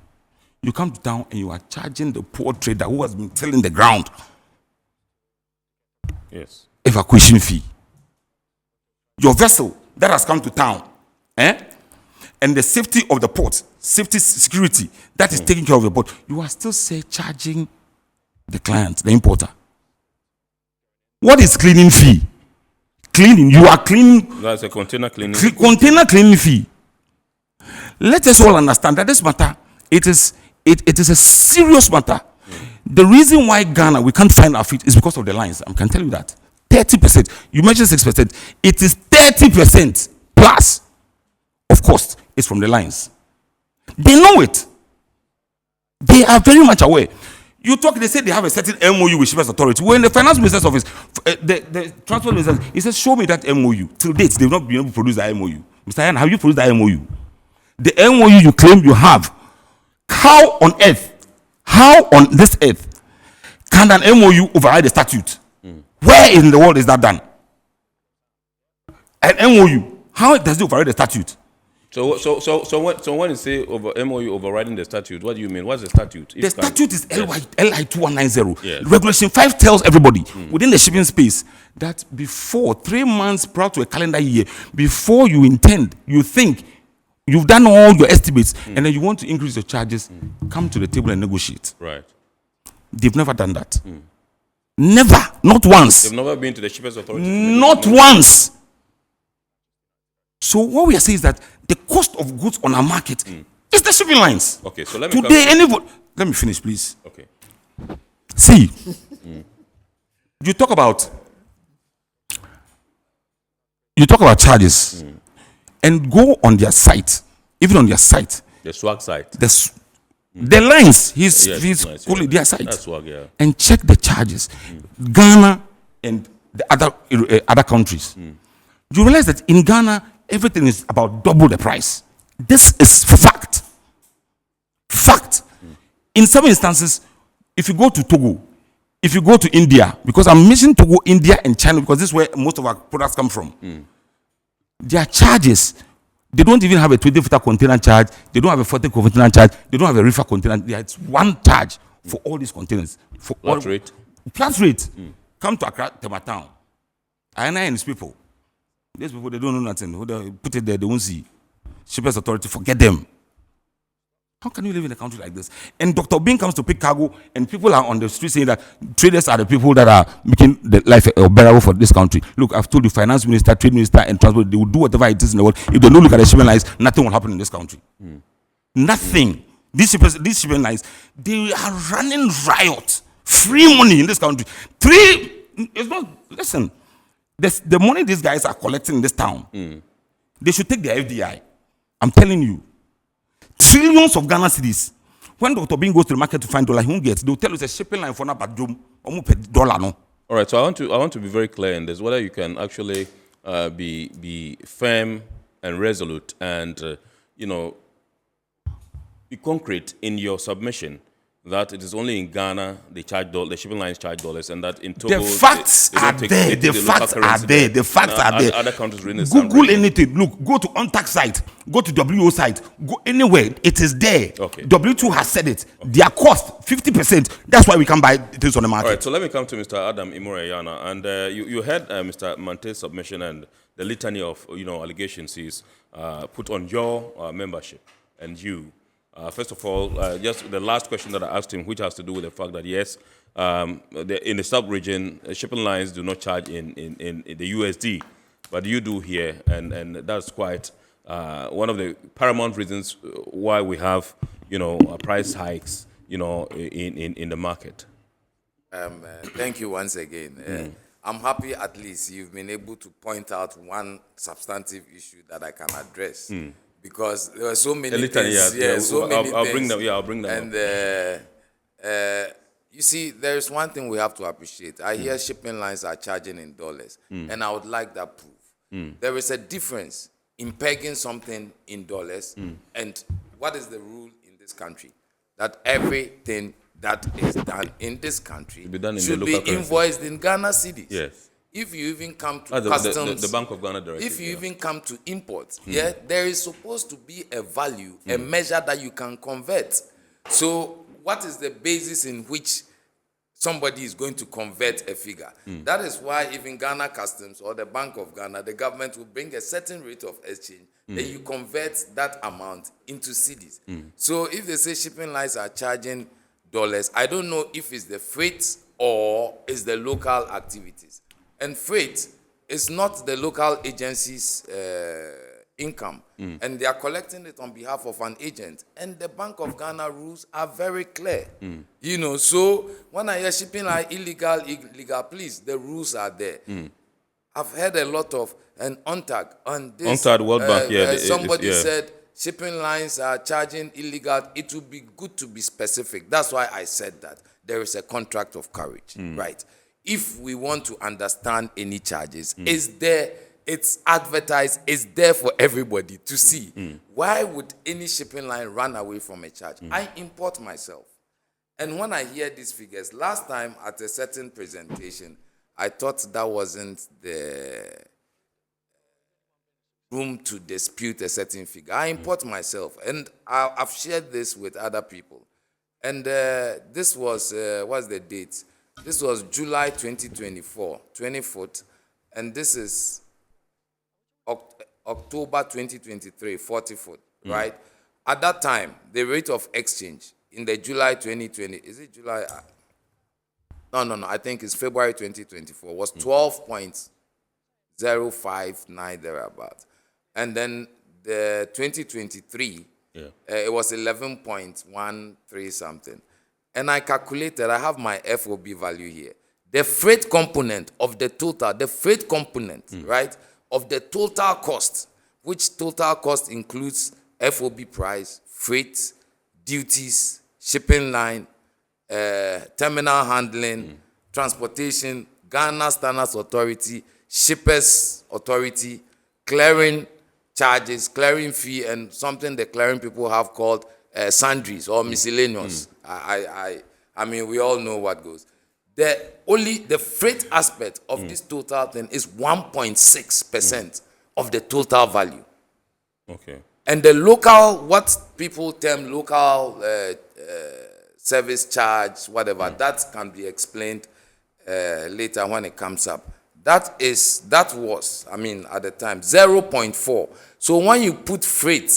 You come to town and you are charging the poor trader who has been tilling the ground. Yes. Evacuation fee. Your vessel that has come to town, and the safety of the port, safety security that is taking care of the port, you are still charging the client, the importer. What is cleaning fee? Cleaning, you are cleaning. That's a container cleaning. Container cleaning fee. Let us all understand that this matter, it is a serious matter. The reason why Ghana, we can't find our feet is because of the lines. I can tell you that. 30%. You mentioned 6%. It is 30% plus of cost is from the lines. They know it. They are very much aware. You talk, they say they have a certain MOU with Shippers Authority. When the Finance Minister's office, the Transport Minister, he says, show me that MOU. Till date, they've not been able to produce the MOU. Mr. Yan, have you produced the MOU? The MOU you claim you have, how on this earth can an MOU override the statute? Where in the world is that done? An MOU, how does it override the statute? So when you say MOU overriding the statute, what do you mean? What's the statute? The statute is LI 2190. Yes. Regulation 5 tells everybody within the shipping space that before 3 months prior to a calendar year, before you intend, you think, you've done all your estimates, and then you want to increase your charges, come to the table and negotiate. Right. They've never done that. Never. Not once. They've never been to the Shippers Authority. Not once. So what we are saying is that the cost of goods on our market is the shipping lines. Okay, so let me let me finish, please. Okay. See, you talk about charges, and go on their site, even on their site. The swag site. The lines, he's calling their site. That's swag, yeah. And check the charges. Ghana and the other countries. You realize that in Ghana, everything is about double the price. This is fact. Fact. In some instances, if you go to Togo, If you go to India, because I'm missing to go India and China because this is where most of our products come from. Their charges, they don't even have a 20-footer container charge. They don't have a 40 container charge. They don't have a reefer container. It's one charge for all these containers. For Flat rate? Flat rate. Come to Accra, Tema town. And his people. These people, they don't know nothing. Who they put it there, they won't see. Shippers Authority, forget them. How can you live in a country like this? And Dr. Bing comes to pick cargo, and people are on the street saying that traders are the people that are making the life bearable for this country. Look, I've told you, finance minister, trade minister, and transport, they will do whatever it is in the world. If they don't look at the shipping lines, nothing will happen in this country. Nothing. These shipping lines, they are running riot. Free money in this country. It's not, listen, the money these guys are collecting in this town, they should take their FDI. I'm telling you. Trillions of Ghana cedis. When Dr. Bing goes to the market to find dollar, he won't get. They'll tell us a shipping line for $1 no. All right, so I want to be very clear in this, whether you can actually be firm and resolute and be concrete in your submission that it is only in Ghana they charge the shipping lines charge dollars, and that in Togo the facts are there. The facts are there. The facts are there. Other countries really Google anything. Look, go to UNTAC site, go to WO site, go anywhere. It is there. Okay. W2 has said it. Their cost 50%. That's why we can buy things on the market. All right. So let me come to Mr. Adam Imureyana, and you heard Mr. Mante's submission and the litany of allegations he's put on your membership and you. First of all, just the last question that I asked him, which has to do with the fact that, yes, in the sub-region, shipping lines do not charge in the USD, but you do here, and that's quite one of the paramount reasons why we have, price hikes, in the market. Thank you once again. I'm happy at least you've been able to point out one substantive issue that I can address. Because there were so many things. I'll bring them. Yeah, I'll bring them. And you see, there is one thing we have to appreciate. I hear shipping lines are charging in dollars, and I would like that proof. There is a difference in pegging something in dollars, and what is the rule in this country? That everything that is done in this country should be invoiced in Ghana cedis. Yes. If you even come to customs, the Bank of Ghana directive, if you even come to imports, there is supposed to be a value, a measure that you can convert. So what is the basis in which somebody is going to convert a figure? That is why even Ghana Customs or the Bank of Ghana, the government will bring a certain rate of exchange, then you convert that amount into cedis. So if they say shipping lines are charging dollars, I don't know if it's the freight or it's the local activities. And freight is not the local agency's income. And they are collecting it on behalf of an agent. And the Bank of Ghana rules are very clear. So when I hear shipping like illegal, please, the rules are there. I've heard a lot of, and UNTAC, on this. UNTAC, World Bank, somebody said shipping lines are charging illegal. It would be good to be specific. That's why I said that. There is a contract of carriage, right? If we want to understand any charges, is there, it's advertised, it's there for everybody to see. Why would any shipping line run away from a charge? I import myself. And when I hear these figures, last time at a certain presentation, I thought that wasn't the room to dispute a certain figure. I import myself, and I've shared this with other people. And this was, what's the date? This was July 2024, 24th, and this is October 2023, 44th, right? At that time, the rate of exchange in the July 2020, is it July? No, I think it's February 2024, was 12.059 thereabouts. And then the 2023, it was 11.13 something. And I calculated, I have my FOB value here. The freight component of the total, right, of the total cost, which total cost includes FOB price, freight, duties, shipping line, terminal handling, transportation, Ghana Standards Authority, Shippers Authority, clearing charges, clearing fee, and something the clearing people have called sundries or miscellaneous. I mean, we all know what goes. the freight aspect of this total thing is 1.6% of the total value. Okay. And the local, what people term local service charge, whatever, that can be explained later when it comes up. That was, I mean, at the time, 0.4. So when you put freight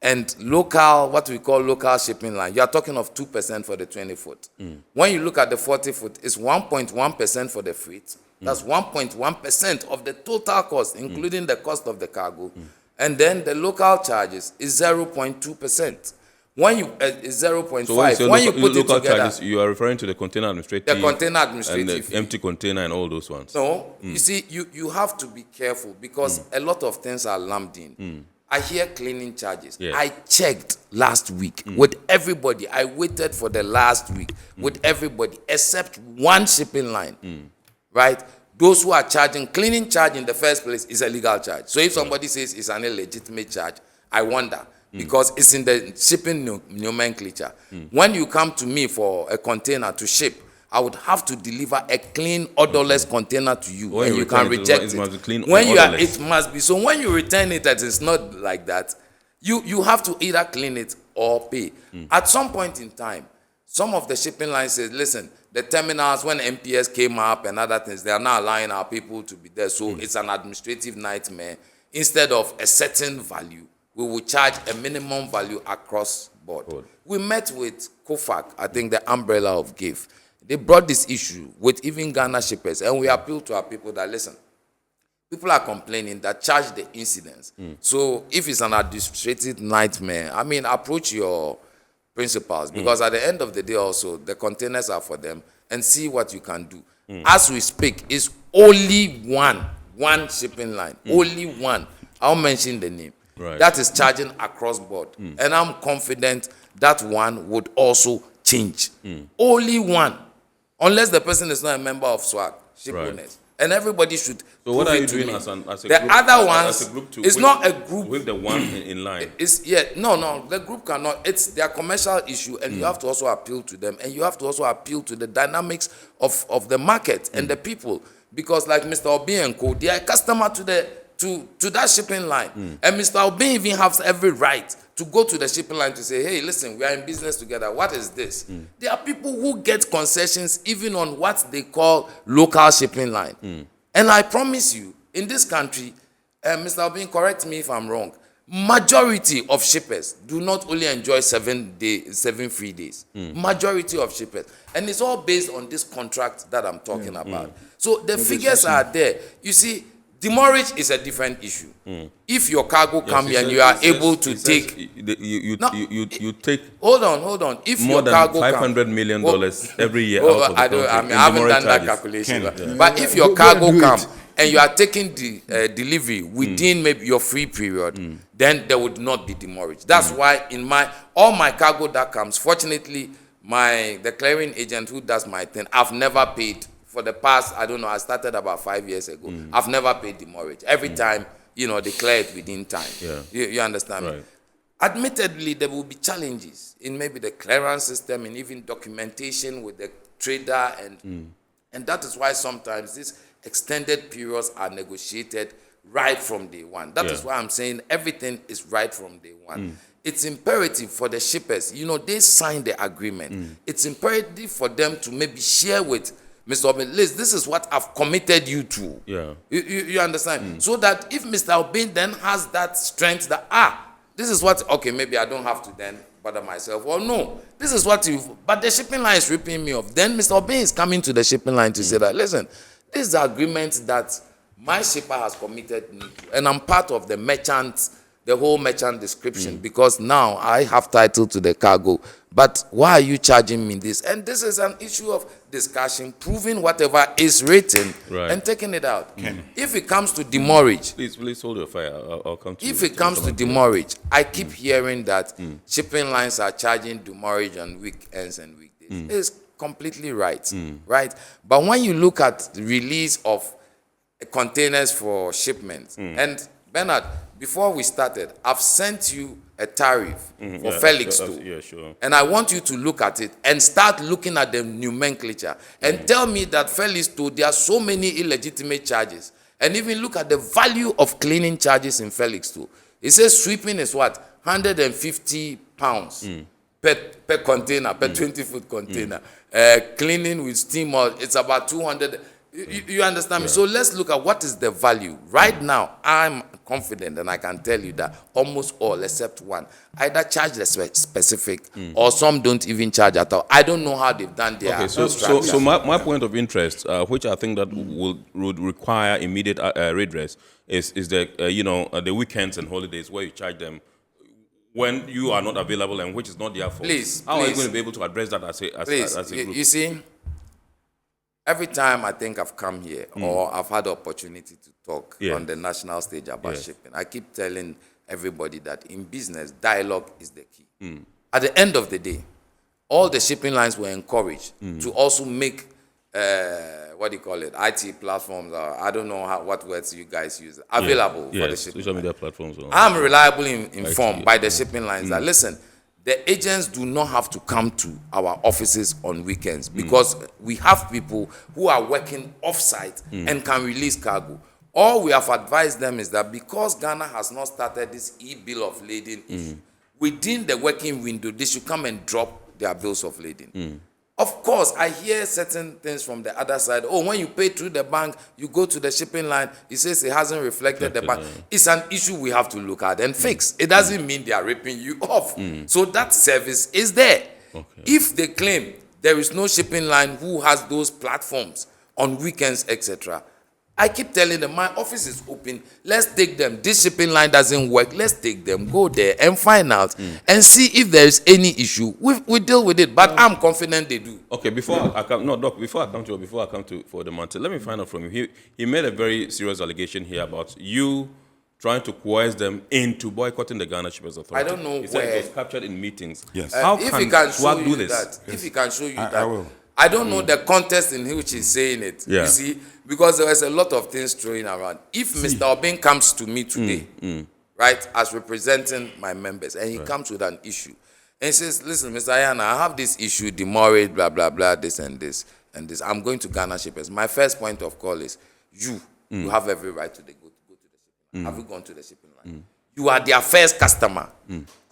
and local, what we call local shipping line, you are talking of 2% for the 20-foot. When you look at the 40-foot, it's 1.1% for the freight. That's 1.1% of the total cost, including the cost of the cargo. And then the local charges is 0.2%. When you is 0.5. So when you put local it together, charges, you are referring to the container administrative. The container administrative and the empty container and all those ones. No, you see, you have to be careful because a lot of things are lumped in. I hear cleaning charges. Yes. I checked last week with everybody. I waited for the last week with everybody except one shipping line, right? Those who are charging cleaning charge in the first place is a legal charge. So if somebody says it's an illegitimate charge, I wonder because it's in the shipping nomenclature. When you come to me for a container to ship, I would have to deliver a clean, odorless container to you, and you can reject it. Must be clean When and you are, odorless. it must be. So when you return it, that it's not like that. You have to either clean it or pay. At some point in time, some of the shipping lines says, listen, the terminals, when MPS came up and other things, they are now allowing our people to be there. So it's an administrative nightmare. Instead of a certain value, we will charge a minimum value across board. We met with COFAC, I think the umbrella of GIF. They brought this issue with even Ghana shippers, and we appeal to our people that, listen, people are complaining that charge the incidents. So if it's an administrative nightmare, I mean, approach your principals, because at the end of the day also, the containers are for them, and see what you can do. As we speak, it's only one shipping line, only one. I'll mention the name. Right. That is charging across board. And I'm confident that one would also change. Only one. Unless the person is not a member of SWAG, ship owners. And everybody should. So what are you doing as a group? Other ones, as a group it's not a group. With the one in line. No, the group cannot. It's their commercial issue, and you have to also appeal to them, and you have to also appeal to the dynamics of the market and the people, because like Mr. Obi and Co, they are a customer to that shipping line, and Mr. Obi even has every right to go to the shipping line to say, hey, listen, we are in business together. What is this? There are people who get concessions even on what they call local shipping line. And I promise you, in this country, Mr. Obi, correct me if I'm wrong, majority of shippers do not only enjoy 7 free days. Majority of shippers. And it's all based on this contract that I'm talking about. So the figures are there. You see, demurrage is a different issue. If your cargo come here and you are able to take, you take. Hold on. If more your than cargo $500 million every year. I haven't done that calculation. But if your cargo come and you are taking the delivery within maybe your free period, then there would not be demurrage. That's why in all my cargo that comes, fortunately, the clearing agent who does my thing, I've never paid. For the past, I don't know, I started about 5 years ago. I've never paid demurrage. Every time, they clear it within time. You understand me? Admittedly, there will be challenges in maybe the clearance system and even documentation with the trader. And that is why sometimes these extended periods are negotiated right from day one. That is why I'm saying everything is right from day one. It's imperative for the shippers. They sign the agreement. It's imperative for them to maybe share with Mr. Obin, this is what I've committed you to. You understand? So that if Mr. Obin then has that strength that, this is what, okay, maybe I don't have to then bother myself. Or no, this is what but the shipping line is ripping me off. Then Mr. Obin is coming to the shipping line to say that, listen, this is the agreement that my shipper has committed me to. And I'm part of the whole merchant description, because now I have title to the cargo. But why are you charging me this? And this is an issue of discussion, proving whatever is written and taking it out. If it comes to demurrage, please hold your fire. I'll come to you. If it comes to demurrage, I keep hearing that shipping lines are charging demurrage on weekends and weekdays. It's completely right, right? But when you look at the release of containers for shipments, and Bernard, before we started, I've sent you a tariff for Felix too. Yeah, sure. And I want you to look at it and start looking at the nomenclature and tell me that Felix too, there are so many illegitimate charges. And even look at the value of cleaning charges in Felix too. It says sweeping is what? 150 pounds per container, per 20-foot container. Cleaning with steam oil, it's about 200. You understand me? So let's look at what is the value. Right now, I'm confident and I can tell you that almost all, except one, either charge the specific or some don't even charge at all. I don't know how they've done their So my point of interest, which I think that would require immediate redress, is the the weekends and holidays where you charge them when you are not available and which is not their fault. Please, how are you going to be able to address that as a group? You see, every time I think I've come here or I've had the opportunity to talk on the national stage about shipping, I keep telling everybody that in business, dialogue is the key. At the end of the day, all the shipping lines were encouraged to also make, IT platforms, or I don't know what words you guys use, available for the shipping social media platforms. I'm reliably informed by the shipping lines that, listen, the agents do not have to come to our offices on weekends because we have people who are working off-site and can release cargo. All we have advised them is that because Ghana has not started this e-bill of lading issue, within the working window, they should come and drop their bills of lading. Of course, I hear certain things from the other side. Oh, when you pay through the bank, you go to the shipping line, it says it hasn't reflected the bank. It's an issue we have to look at and fix. It doesn't mean they are ripping you off. So that service is there. If they claim there is no shipping line who has those platforms on weekends, etc., I keep telling them, my office is open. Let's take them. This shipping line doesn't work. Let's take them, go there and find out and see if there is any issue. We deal with it, but I'm confident they do. Okay, before I come to for the mantle, let me find out from you. He made a very serious allegation here about you trying to coerce them into boycotting the Ghana Shippers Authority. I don't know he where. Said it was captured in meetings. Yes. How if can he can SWAG show do you this? that, if he can show you that, I will. I don't know the context in which he's saying it. Yeah. You see, because there was a lot of things throwing around. If Mr. Obin comes to me today, right, as representing my members, and he comes with an issue, and he says, listen, Mr. Ayana, I have this issue, demurrage, blah, blah, blah, this and this, and this. I'm going to Ghana Shippers. My first point of call is, you have every right to go to the shipping line. Have you gone to the shipping line? You are their first customer.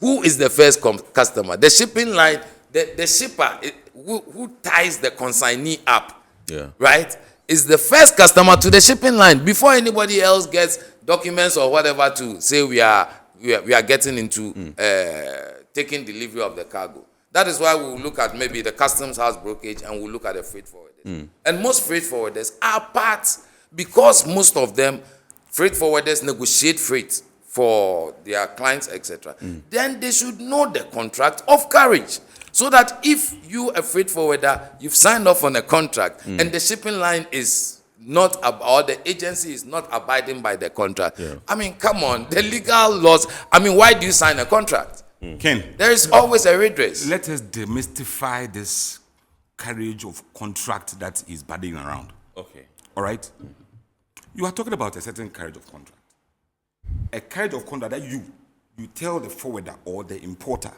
Who is the first customer? The shipping line, the shipper who ties the consignee up, right, is the first customer to the shipping line before anybody else gets documents or whatever to say we are getting into taking delivery of the cargo. That is why we will look at maybe the customs house brokerage and we'll look at the freight forwarders. And most freight forwarders are parts, because most of them, freight forwarders negotiate freight for their clients, etc. Then they should know the contract of carriage. So that if you, a freight forwarder, you've signed off on a contract and the shipping line is not, or the agency is not abiding by the contract. I mean, come on, the legal laws. I mean, why do you sign a contract? Ken, there is always a redress. Let us demystify this carriage of contract that is budding around. Okay. All right? You are talking about a certain carriage of contract. A carriage of contract that you tell the forwarder or the importer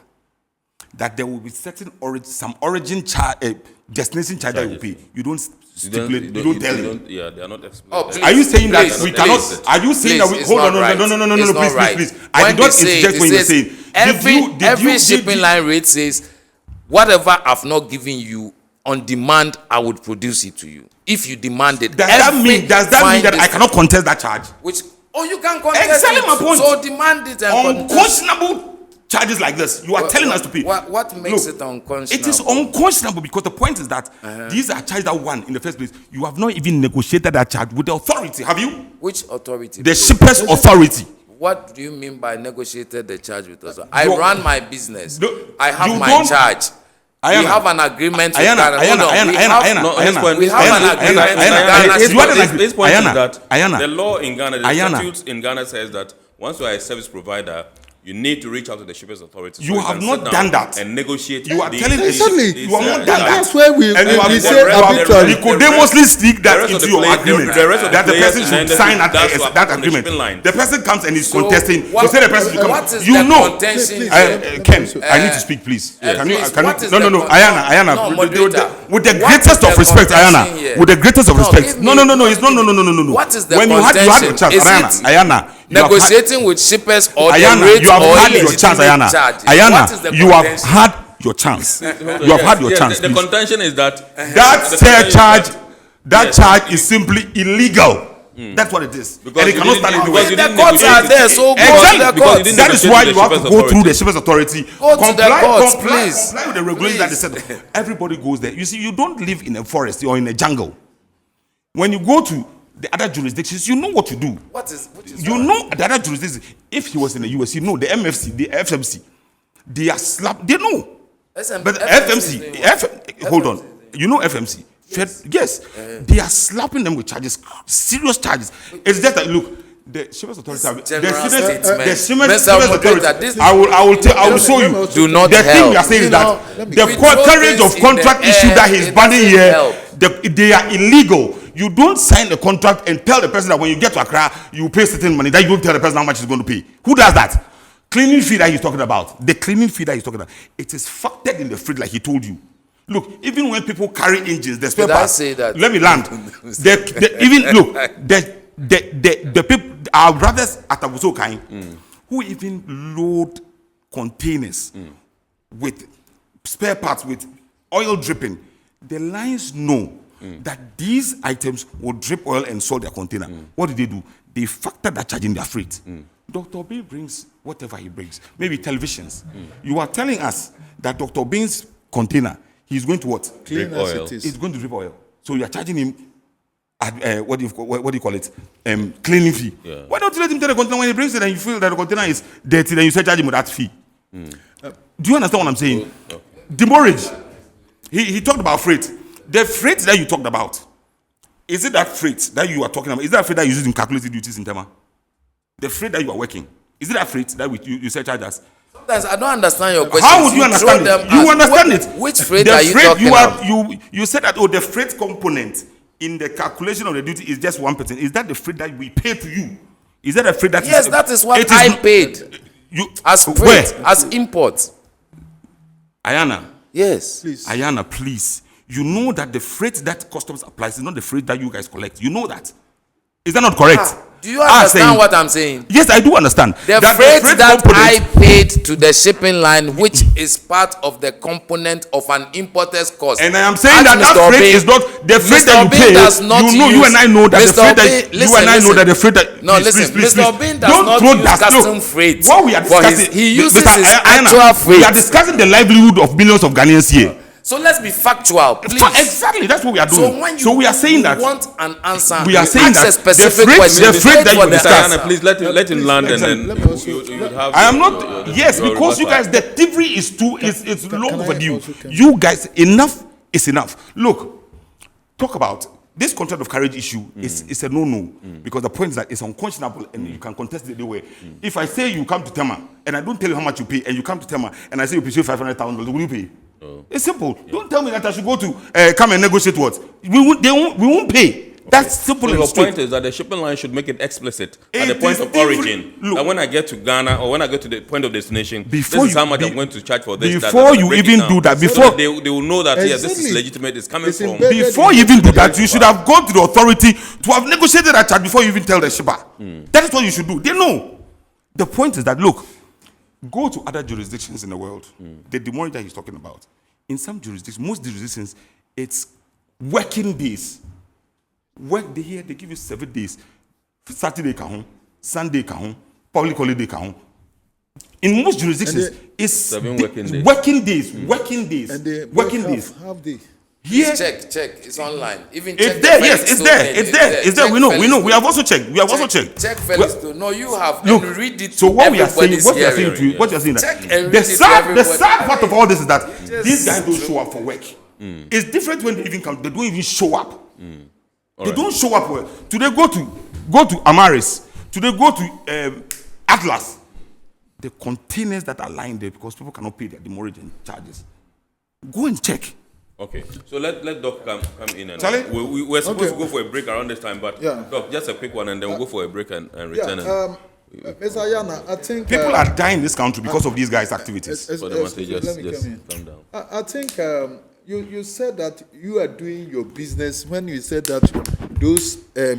that there will be certain some origin charge, destination charge that you pay. You don't stipulate. You don't tell them. Yeah, they are not explained. Oh, please, are you saying please, that we cannot? Are you saying that we hold on? No, please. I did not interject when you were saying. Every shipping line rate says, whatever I've not given you on demand, I would produce it to you. If you demand it, does that mean that I cannot contest that charge? You can contest it. My point. So demand it and unconscionable charges like this. You are telling us to pay. What makes it unconscionable? It is unconscionable because the point is that these are charges that won in the first place. You have not even negotiated that charge with the authority, have you? Which authority? The Shippers Authority. What do you mean by negotiated the charge with us? I run my business. I have my charge. We have an agreement with Ghana. We have an agreement with Ghana. His point is that the law in Ghana, the statutes in Ghana says that once you are a service provider, you need to reach out to the Shippers Authority. You have not done that. And negotiate. You are telling us you have not done that. That's why we say arbitrary. Nicodemously stick that into your agreement. That the person should sign that agreement. The person comes and is contesting. You say the person should come. You know, Ken, I need to speak, please. Can you? No, Ayana. With the greatest of respect, Ayana. With the greatest of respect. No. What is the when you had your chance, Ayana. Negotiating with shippers or Ayana, the rate you have or had your chance, Ayana. charges. Ayana, you have had your chance. You have had your chance. The contention is that that charge is simply illegal. That's what it is. Because and it cannot stand in the way. The courts are there, so go to the courts. That is why you have to go through the Shippers Authority. Go to the courts, please. Comply with the regulations that they said. Everybody goes there. You see, you don't live in a forest or in a jungle. When you go to the other jurisdictions, you know what to do. What is you know the other jurisdictions. If he was in the US, you know the MFC, the FMC, they are slapped. They know. But FMC, hold on. You know FMC? Yes. They are slapping them with charges, serious charges. It's just that look. The Shippers Authority, the Shippers Authority. I will show you. Do not the thing we are saying is that the courage of contract issue that he's banning here, they are illegal. You don't sign a contract and tell the person that when you get to Accra, you pay certain money. That you don't tell the person how much he's going to pay. Who does that? Cleaning fee that he's talking about. The cleaning fee that he's talking about. It is factored in the freight like he told you. Look, even when people carry engines, the spare parts. Let me land. The people, our brothers at Abusokai, who even load containers with spare parts, with oil dripping, the lines know that these items will drip oil and salt their container. What do? They factor that charge in their freight. Dr. B brings whatever he brings, maybe televisions. You are telling us that Dr. B's container, he's going to what? Drip oil. He's going to drip oil. So you are charging him what do you call it? Cleaning fee. Yeah. Why don't you let him tell the container when he brings it and you feel that the container is dirty, then you say charge him with that fee? Do you understand what I'm saying? Demurrage. He talked about freight. The freight that you talked about, is it that freight that you are talking about? Is that freight that you use in calculated duties in Tema? The freight that you are working, is it that freight that you say charge us? Sometimes I don't understand your question. How would you understand it? You understand it. Which freight are you talking about? You said that the freight component in the calculation of the duty is just 1%. Is that the freight that we pay to you? Is that a freight that yes, that is what I paid. As freight, as import. Ayana. Yes. Please. Ayana, please. You know that the freight that customs applies is not the freight that you guys collect. You know that. Is that not correct? Do you understand what I'm saying? Yes, I do understand. The freight that I paid to the shipping line, which is part of the component of an importer's cost. And I am saying that freight is not the freight that you pay. You and I know that the freight that you and I know that the freight that. No, listen, Mr. Bean does not use custom freight. What we are discussing, he uses his actual freight. We are discussing the livelihood of millions of Ghanaians here. So let's be factual, please. Exactly, that's what we are doing. So we are saying that want an answer. We are saying that a specific question. The freight that you discuss. Please let him land and then you have. I am not. Yes, because you guys, the thievery is too. It's long overdue. You guys, enough is enough. Look, talk about this contract of carriage issue. It's a no-no because the point is that it's unconscionable and you can contest it anyway. If I say you come to Tema and I don't tell you how much you pay, and you come to Tema and I say you pay $500,000, will you pay? It's simple. Don't tell me that I should go to come and negotiate what we won't pay. That's simple. So your point is that the shipping line should make it explicit at the point of origin. And when I get to Ghana or when I get to the point of destination, this is how much I'm going to charge for this. Before you even do that, before they will know that yes, this is legitimate. It's coming from. Before you even do that, you should have gone to the authority to have negotiated that charge before you even tell the shipper. That is what you should do. They know. The point is that look. Go to other jurisdictions in the world. The demurrage that he's talking about. In some jurisdictions, most jurisdictions, it's working days. Work day here, they give you 7 days. Saturday kahun, Sunday kahun, public holiday kahun. In most jurisdictions, it's 7 working days. Working days. Working days. And they working days. Half day. Here, check. It's online. Even it's check there. Yes, it's there. It's there. We know. We have also checked. Check Felix. No, you have. Look, and read it. So what we are saying, what you are saying, the sad part of all this is that these guys don't show up for work. It's different when they even come. They don't even show up. They don't show up well. Today go to Amaris. Today go to Atlas. the containers that are lying there because people cannot pay their demurrage and charges. Go and check. Okay, so let Doc come in. And Charlie? we're supposed to go for a break around this time, but Doc, just a quick one, and then we'll go for a break and return. Ms. Ayana, I think people are dying in this country because of these guys' activities. Let me come in. Calm down. I think you said that you are doing your business when you said that those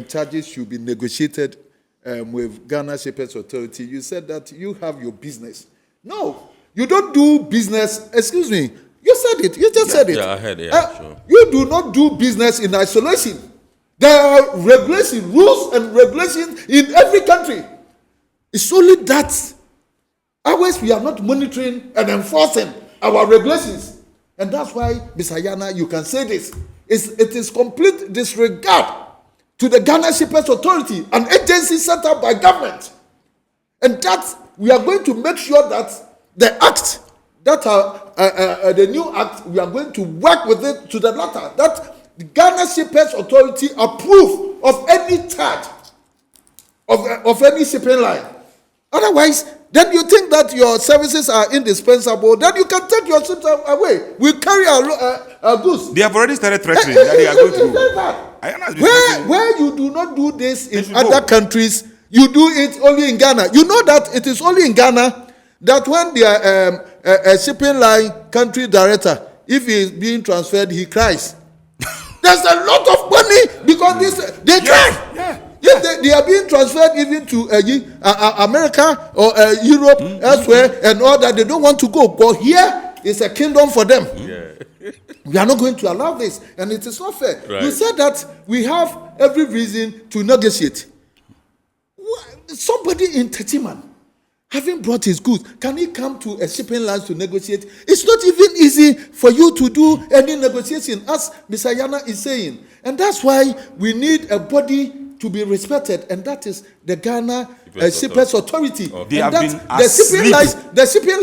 charges should be negotiated with Ghana Shepherds Authority. You said that you have your business. No, you don't do business. Excuse me. You said it. You just said it. Yeah, I heard it. Sure. You do not do business in isolation. There are regulations, rules and regulations in every country. It's only that always we are not monitoring and enforcing our regulations. And that's why, Ms. Ayana, you can say this. It is complete disregard to the Ghana Shepherds Authority, an agency set up by government. And that we are going to make sure that the act, the new act, we are going to work with it to the latter, that the Ghana Shepherds Authority approve of any charge of any shipping line. Otherwise, then you think that your services are indispensable, then you can take your ships away. We carry our goods. They have already started threatening that they are going to go. Where you do not do this in other countries, you do it only in Ghana. You know that it is only in Ghana that when the shipping line country director, if he is being transferred, he cries. There's a lot of money because they cry. Yes, they are being transferred even to America or Europe, elsewhere, and all that. They don't want to go. But here is a kingdom for them. Yeah. We are not going to allow this, and it is not fair. Right. You said that we have every reason to negotiate. Somebody in Tema, having brought his goods, can he come to a shipping line to negotiate? It's not even easy for you to do any negotiation, as Ms. Ayana is saying. And that's why we need a body to be respected, and that is the Ghana Shippers Authority. They have been the shipping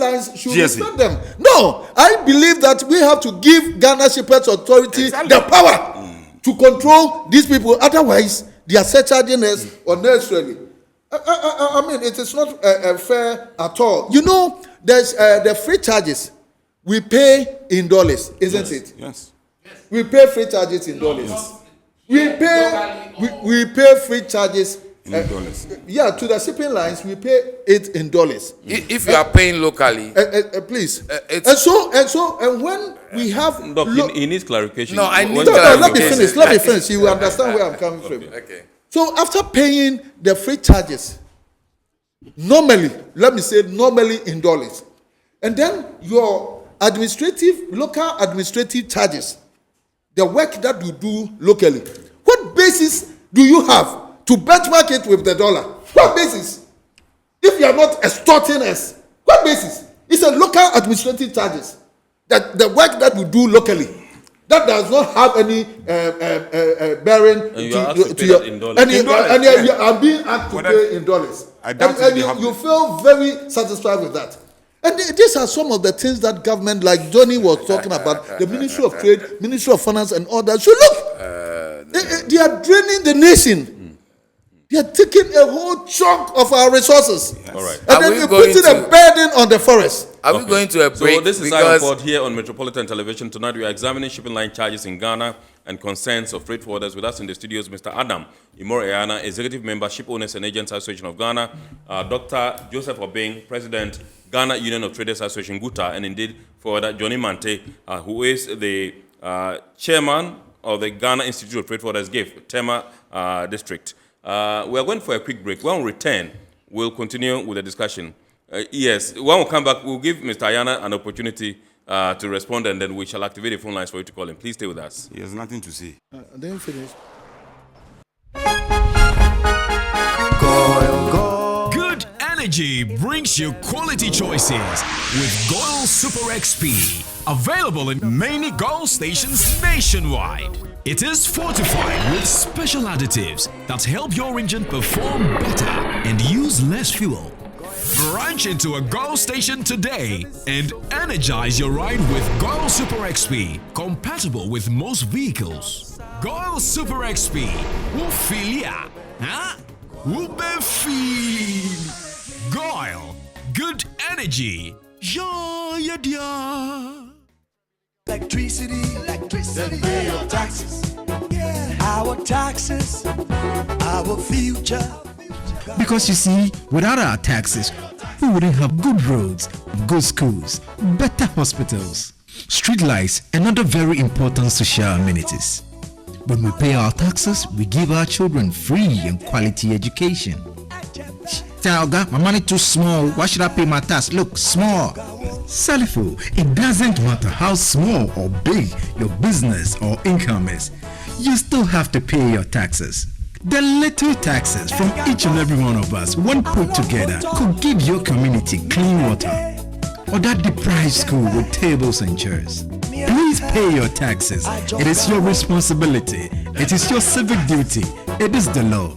lines should respect them. No, I believe that we have to give Ghana Shippers Authority the power to control these people. Otherwise, they are surcharging us unnecessarily. I mean, it is not fair at all. You know, there's the free charges we pay in dollars, isn't it? Yes. We pay free charges in dollars. We pay free charges in dollars. Yeah, to the shipping lines, we pay it in dollars. If you are paying locally, please. And when we have, he needs clarification. No, I need clarification. Let me finish. You will understand where I'm coming from. Okay. So after paying the free charges, normally in dollars, and then your local administrative charges, the work that you do locally, what basis do you have to benchmark it with the dollar? What basis? If you are not extorting us, what basis? It's a local administrative charges. That the work that we do locally, that does not have any bearing to your in dollars. And you are being asked to pay in dollars. And you feel very satisfied with that. And these are some of the things that government, like Johnny was talking about, the Ministry of Trade, Ministry of Finance, and all that. So look, they are draining the nation. They are taking a whole chunk of our resources. Yes. All right. And then they're putting a burden on the forest. Are we going to a break? So this is our report here on Metropolitan Television. Tonight we are examining shipping line charges in Ghana and concerns of freight forwarders. With us in the studios, Mr. Adam Imore-Ayana, Executive Member, Ship Owners and Agents Association of Ghana, Dr. Joseph Obeng, President, Ghana Union of Traders Association, GUTA, and indeed forwarder Johnny Mante, who is the chairman of the Ghana Institute of Freight Forwarders, GIF, Tema district. We are going for a quick break. When we return, we'll continue with the discussion. Yes, when we come back, we'll give Mr. Ayana an opportunity to respond, and then we shall activate the phone lines for you to call him. Please stay with us. He has nothing to say. Then finish. Good energy brings you quality choices with Goil Super XP. Available in many Goil stations nationwide. It is fortified with special additives that help your engine perform better and use less fuel. Branch into a Goil station today and energize your ride with Goil Super XP, compatible with most vehicles. Goil Super XP, Wufilia, huh? Wubefeel. Goil. Good energy. Yeah, yeah, yeah. Electricity, then pay your taxes. Yeah. Our taxes, our future. Because you see, without our taxes, we wouldn't have good roads, good schools, better hospitals, street lights, and other very important social amenities. When we pay our taxes, we give our children free and quality education. Talga, my money too small. Why should I pay my tax? Look, small. Salifo, it doesn't matter how small or big your business or income is, you still have to pay your taxes. The little taxes from each and every one of us, when put together, could give your community clean water or that deprived school with tables and chairs. Please pay your taxes. It is your responsibility. It is your civic duty. It is the law.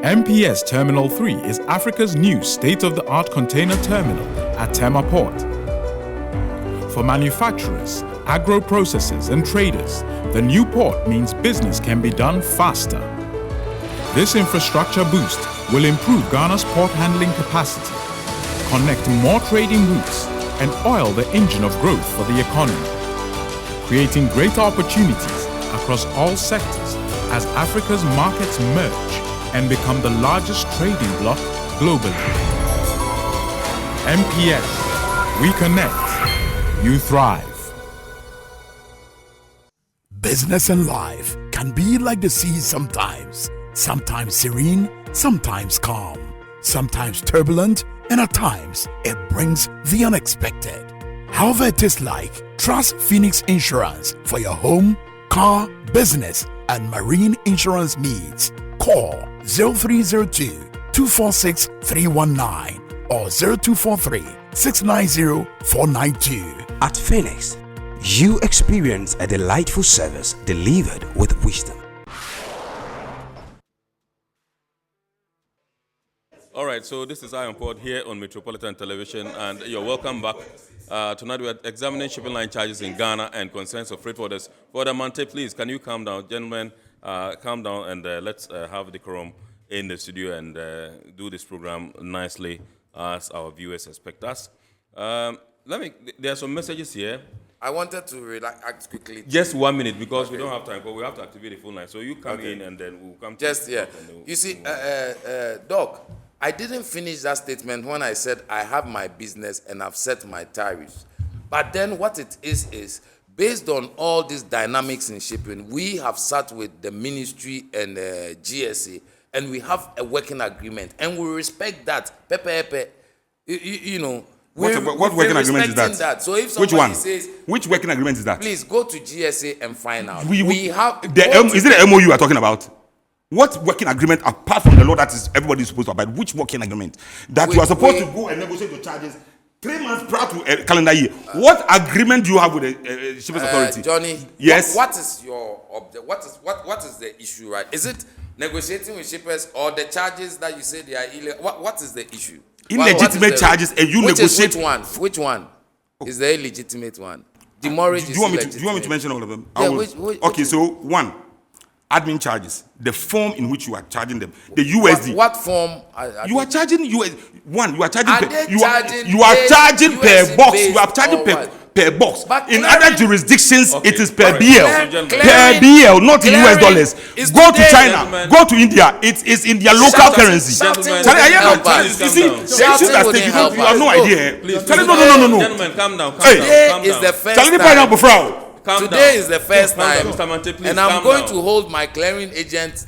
MPS Terminal 3 is Africa's new state-of-the-art container terminal at Tema Port. For manufacturers, agro-processors and traders, the new port means business can be done faster. This infrastructure boost will improve Ghana's port handling capacity, connect more trading routes, and oil the engine of growth for the economy, creating greater opportunities across all sectors as Africa's markets merge and become the largest trading bloc globally. MPS, we connect, you thrive. Business and life can be like the sea sometimes. Sometimes serene, sometimes calm, sometimes turbulent, and at times it brings the unexpected. However it is like, trust Phoenix Insurance for your home, car, business, and marine insurance needs. Call 0302 246 319 or 0243 690 492. At Phoenix, you experience a delightful service delivered with wisdom. All right, so this is Iron Port here on Metropolitan Television, and you're welcome back. Tonight we are examining shipping line charges in Ghana and concerns of freight forwarders. Father Mante, please, can you calm down? Gentlemen, calm down, and let's have decorum in the studio and do this program nicely as our viewers expect us. There are some messages here. I wanted to act quickly. Just 1 minute, because we don't have time, but we have to activate the phone line. So you come in and then we'll come to just, yeah. You see, Doc, I didn't finish that statement when I said I have my business and I've set my tariffs. But then what it is based on all these dynamics in shipping, we have sat with the ministry and GSA, and we have a working agreement, and we respect that. You know. What working agreement is that? So if which one? Says, which working agreement is that? Please go to GSA and find out. We have. Is it the MOU you are talking about? What working agreement, apart from the law that is everybody is supposed to abide? Which working agreement that you are supposed to go and negotiate your charges 3 months prior to a calendar year? What agreement do you have with the Shippers Authority? Johnny, yes. What is your what is the issue, right? Is it negotiating with shippers or the charges that you say they are illegal? What is the issue? Illegitimate charges, and you negotiate. Which one is the illegitimate one? The mortgage. Do you want me to mention all of them? Yeah, okay, so one, admin charges, the form in which you are charging them, the USD. What form? You are charging US. One, you are charging. You are charging per box. You are charging per box. But in other jurisdictions, it is per All right. BL. Per BL, not in US dollars. Go to China. Go to India. It is in their local currency. You see, the issue that you have no idea. No. Gentlemen, calm down. Today is the first time. Today is the first time, Mr. Mante, please, and I'm going to hold my clearing agent.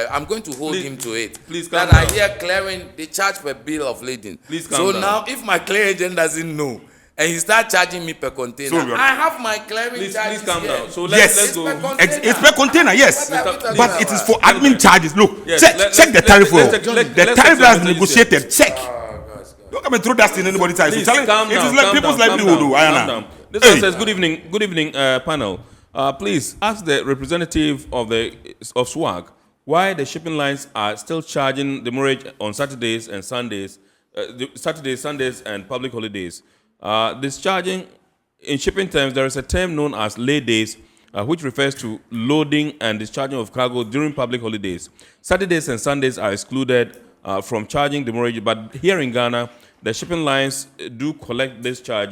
I'm going to hold him to it. That I hear clearing, they charge per bill of lading. So now, if my clearing agent doesn't know, and he start charging me per container, I have my clearing charges. Please calm down. So let's go. It's per container, yes, but it is for admin charges. Look, check the tariff. The tariff that's negotiated. Check. Don't come and throw that in anybody's eyes. It is like people's livelihood. This one says, good evening, panel. Please ask the representative of SWAG why the shipping lines are still charging demurrage on Saturdays and Sundays, Sundays, and public holidays. Discharging, in shipping terms, there is a term known as lay days, which refers to loading and discharging of cargo during public holidays. Saturdays and Sundays are excluded from charging demurrage, but here in Ghana, the shipping lines do collect this charge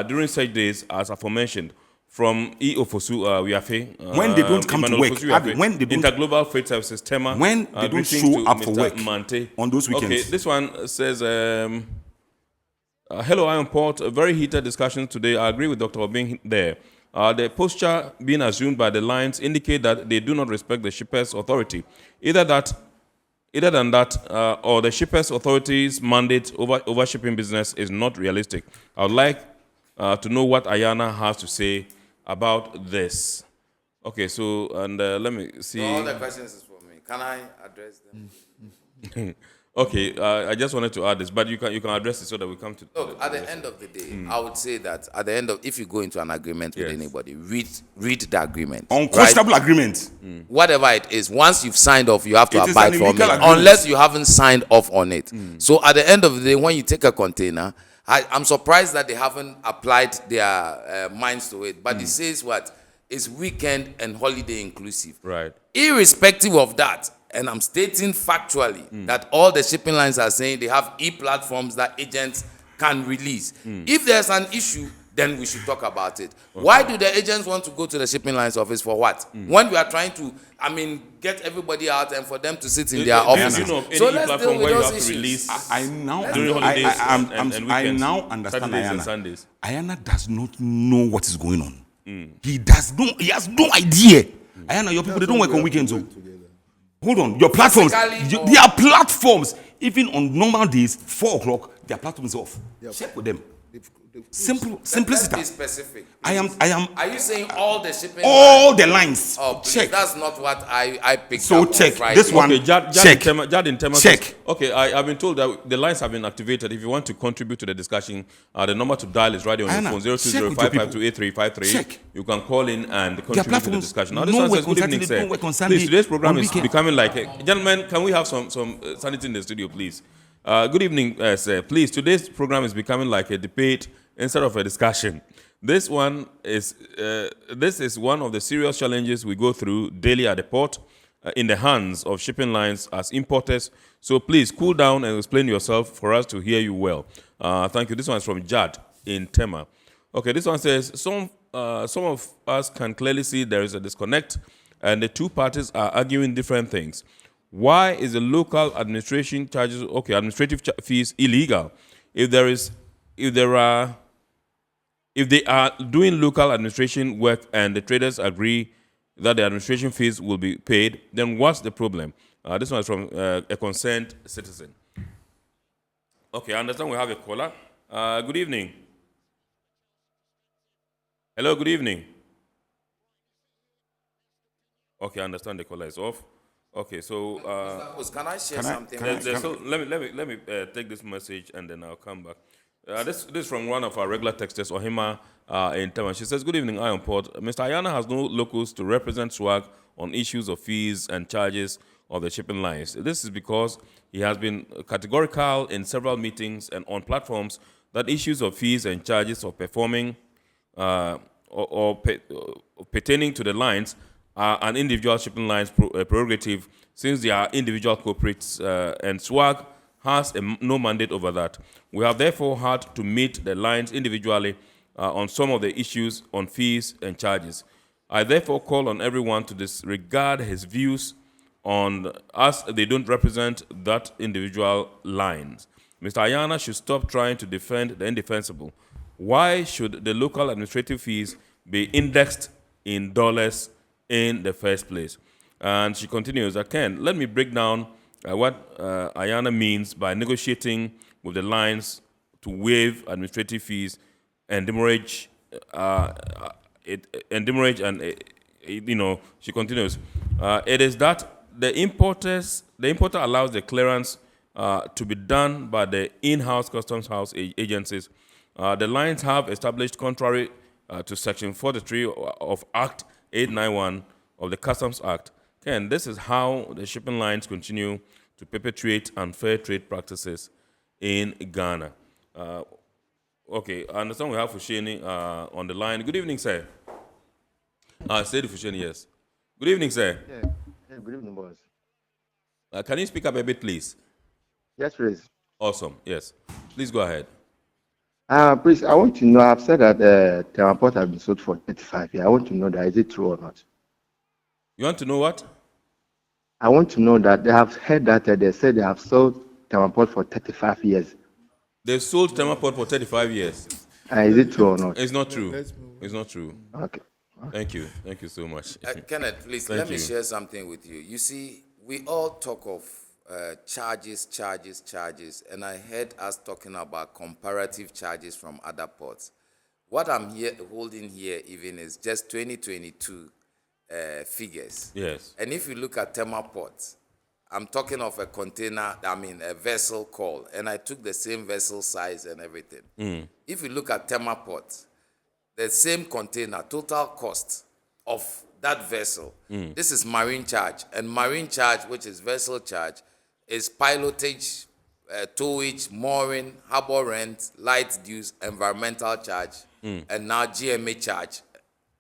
during such days, as aforementioned, from E-Ofosu Wiafe. When they don't come to work, when they don't, Interglobal Freight Services, Tema. When they don't show up for work Mante. On those weekends. Okay, this one says, hello, Iron Port. A very heated discussion today. I agree with Dr. Obing there. The posture being assumed by the lines indicate that they do not respect the shippers' authority. Either than that, or the shippers' authority's mandate over shipping business is not realistic. I would like to know what Ayana has to say about this. Okay, so, and let me see. All the questions is for me. Can I address them? Okay, I just wanted to add this, but you can address it so that we come to. Look, at the end of the day, I would say that at the end of, if you go into an agreement with anybody, read the agreement. Unquestionable agreement. Whatever it is, once you've signed off, you have to abide from it, unless you haven't signed off on it. So at the end of the day, when you take a container, I'm surprised that they haven't applied their minds to it. But it says what? It's weekend and holiday inclusive. Right. Irrespective of that, and I'm stating factually that all the shipping lines are saying they have e-platforms that agents can release. If there's an issue, then we should talk about it. Okay. Why do the agents want to go to the shipping lines office for what? When we are trying to, get everybody out and for them to sit in their offices. You know, so let's deal with those issues. I now understand Saturdays and Sundays. Ayana does not know what is going on. He has no idea. Ayana, your people, they don't work on weekends. Hold on, your platforms, there are platforms, even on normal days, 4 o'clock, their platforms off. Check with them. Simplicity. Let's be specific. I am. Are you saying all the shipping? All the lines. Oh, please, check. That's not what I picked so up. So check on Friday. this one. Okay, Jad in Tema check. Says, okay, I've been told that the lines have been activated. If you want to contribute to the discussion, the number to dial is right on your phone: 02055283353. Check. You can call in and contribute to the discussion. Now, this no one says, "Good evening, sir. Please, today's program is becoming like a gentlemen. Can we have some sanity in the studio, please? Good evening, sir. Please, today's program is becoming like a debate instead of a discussion. This is one of the serious challenges we go through daily at the port, in the hands of shipping lines as importers. So please cool down and explain yourself for us to hear you well. Thank you. This one is from Jad in Tema. Okay, this one says, some of us can clearly see there is a disconnect and the two parties are arguing different things. Why is the local administration charges, administrative fees illegal? If they are doing local administration work and the traders agree that the administration fees will be paid, then what's the problem? This one is from a concerned citizen. Okay, I understand we have a caller. Good evening. Hello, good evening. Okay, I understand the caller is off. Okay, so can I share something? So let me take this message and then I'll come back. This is from one of our regular texters, Ohima in Tema. She says, good evening, Iron Port. Mr. Ayana has no locals to represent SWAG on issues of fees and charges of the shipping lines. This is because he has been categorical in several meetings and on platforms that issues of fees and charges of performing or pertaining to the lines are an individual shipping line's prerogative, since they are individual corporates, and SWAG has no mandate over that. We have therefore had to meet the lines individually on some of the issues on fees and charges. I therefore call on everyone to disregard his views on us. They don't represent that individual lines. Mr. Ayana should stop trying to defend the indefensible. Why should the local administrative fees be indexed in dollars in the first place? And she continues, Ken, let me break down what Ayana means by negotiating with the lines to waive administrative fees and demurrage, she continues, it is that the importer allows the clearance to be done by the in-house customs house agencies. The lines have established, contrary to Section 43 of Act 891 of the Customs Act. Ken, this is how the shipping lines continue to perpetuate unfair trade practices in Ghana. Okay, I understand we have Fusheni on the line. Good evening, sir. Say the Fusheni, yes. Good evening, sir. Yeah, good evening, boss. Can you speak up a bit, please? Yes, please. Awesome, yes. Please go ahead. Please, I want to know, I've said that Tema Port has been sold for 35 years. I want to know that, is it true or not? You want to know what? I want to know that they have heard that they said they have sold Tema Port for 35 years. They sold Tema Port for 35 years. Is it true or not? It's not true. It's not true. Okay. Thank you. Thank you so much. Kenneth, please, let me share something with you. You see, we all talk of charges, and I heard us talking about comparative charges from other ports. What I'm holding here even is just 2022 figures. Yes. And if you look at Tema Port, I'm talking of a container, a vessel call, and I took the same vessel size and everything. If you look at Tema Port, the same container, total cost of that vessel, this is marine charge. And marine charge, which is vessel charge, is pilotage, towage, mooring, harbor rent, light dues, environmental charge, and now GMA charge,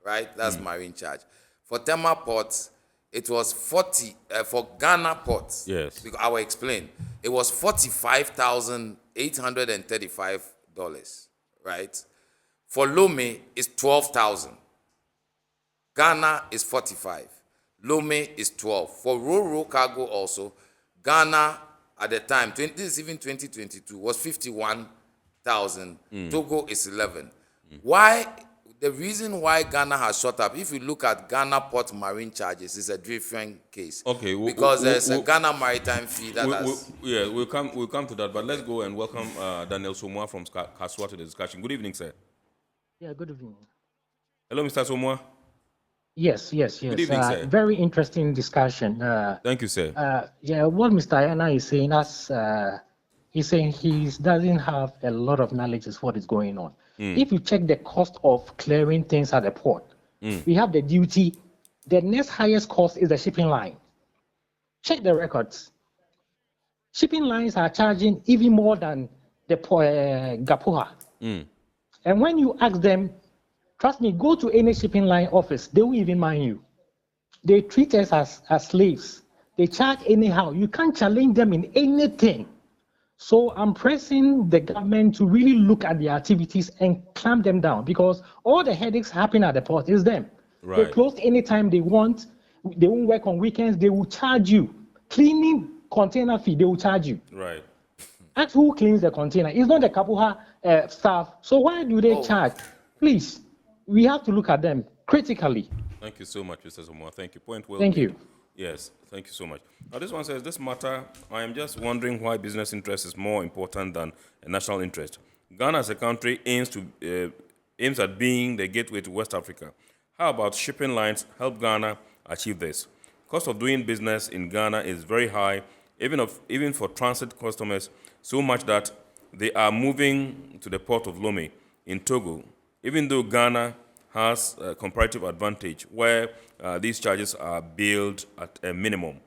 right? That's marine charge. For Tema Port, it was 40, for Ghana Port, yes. Because I will explain, it was $45,835, right? For Lome, it's 12,000. Ghana is 45. Lome is 12. For Ro-Ro cargo also, Ghana at the time, this is even 2022, was 51,000. Togo is 11. Why? The reason why Ghana has shot up, if you look at Ghana Port marine charges, is a different case. Okay. Because there's a Ghana Maritime fee that has... we'll come to that, but let's go and welcome Daniel Somoa from Kaswa to the discussion. Good evening, sir. Yeah, good evening. Hello, Mr. Somoa. Yes. Good evening, sir. Very interesting discussion. Thank you, sir. What Mr. Ayana is saying, he's saying he doesn't have a lot of knowledge of what is going on. If you check the cost of clearing things at the port, we have the duty. The next highest cost is the shipping line. Check the records. Shipping lines are charging even more than the GPHA. And when you ask them, trust me, go to any shipping line office, they will even mind you. They treat us as slaves. They charge anyhow. You can't challenge them in anything. So I'm pressing the government to really look at their activities and clamp them down, because all the headaches happen at the port is them. Right. They close anytime they want. They won't work on weekends. They will charge you. Cleaning container fee, they will charge you. Right. Ask who cleans the container. It's not the GPHA staff. So why do they charge? Please, we have to look at them critically. Thank you so much, Mr. Somoa. Thank you. Point well. Thank you. Yes, thank you so much. Now, this one says, this matter, I am just wondering why business interest is more important than a national interest. Ghana as a country aims at being the gateway to West Africa. How about shipping lines help Ghana achieve this? Cost of doing business in Ghana is very high, even for transit customers, so much that they are moving to the port of Lome in Togo, even though Ghana has a comparative advantage where these charges are billed at a minimum.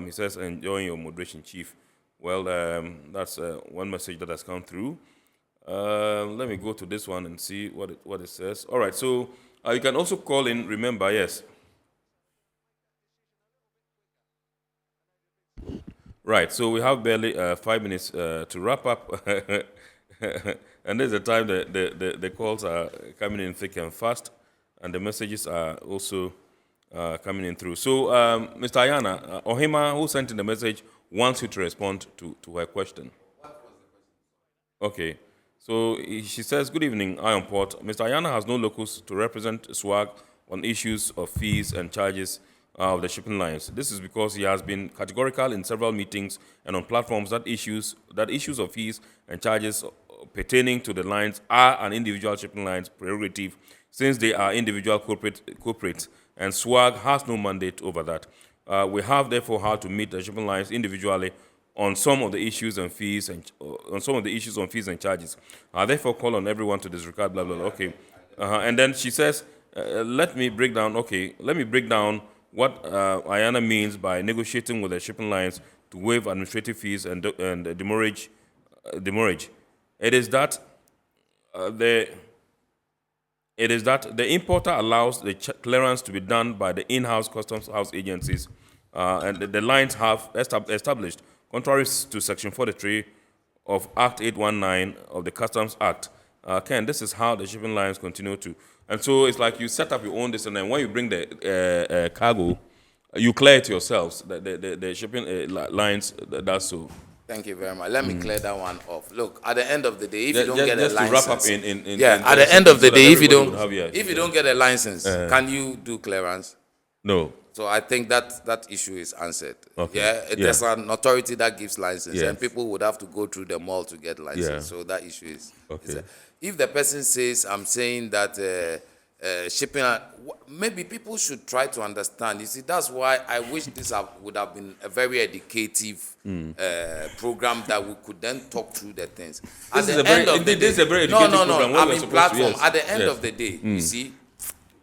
He says, enjoying your moderation, Chief. Well, that's one message that has come through. Let me go to this one and see what it says. All right, so you can also call in, remember, yes. Right, so we have barely 5 minutes to wrap up. And there's a time the calls are coming in thick and fast, and the messages are also coming in through. So, Mr. Ayana, Ohima, who sent in the message, wants you to respond to her question. Okay. So she says, good evening, Iron Port. Mr. Ayana has no locus to represent SWAG on issues of fees and charges of the shipping lines. This is because he has been categorical in several meetings and on platforms that issues of fees and charges pertaining to the lines are an individual shipping line's prerogative, since they are individual corporates, and SWAG has no mandate over that. We have therefore had to meet the shipping lines individually on some of the issues and fees and charges. I therefore call on everyone to disregard blah blah blah. Okay, and then she says, let me break down what Ayana means by negotiating with the shipping lines to waive administrative fees and demurrage. It is that the importer allows the clearance to be done by the in-house customs house agencies, and the lines have established, contrary to Section 43 of Act 819 of the Customs Act. Ken, this is how the shipping lines continue to. And so it's like you set up your own this, and then when you bring the cargo, you clear it yourselves. The shipping lines, that's so. Thank you very much. Let me clear that one off. Look, at the end of the day, if you don't get a license, to wrap up at the end of the day, if you don't get a license, can you do clearance? No. So I think that issue is answered. Okay. There's an authority that gives license, and people would have to go through them all to get license. Yeah. So that issue is. Okay. If the person says, I'm saying that shipping, maybe people should try to understand. You see, that's why I wish this would have been a very educative program that we could then talk through the things. At the end of the day, this is a very educative program. I mean, platform. At the end of the day, you see,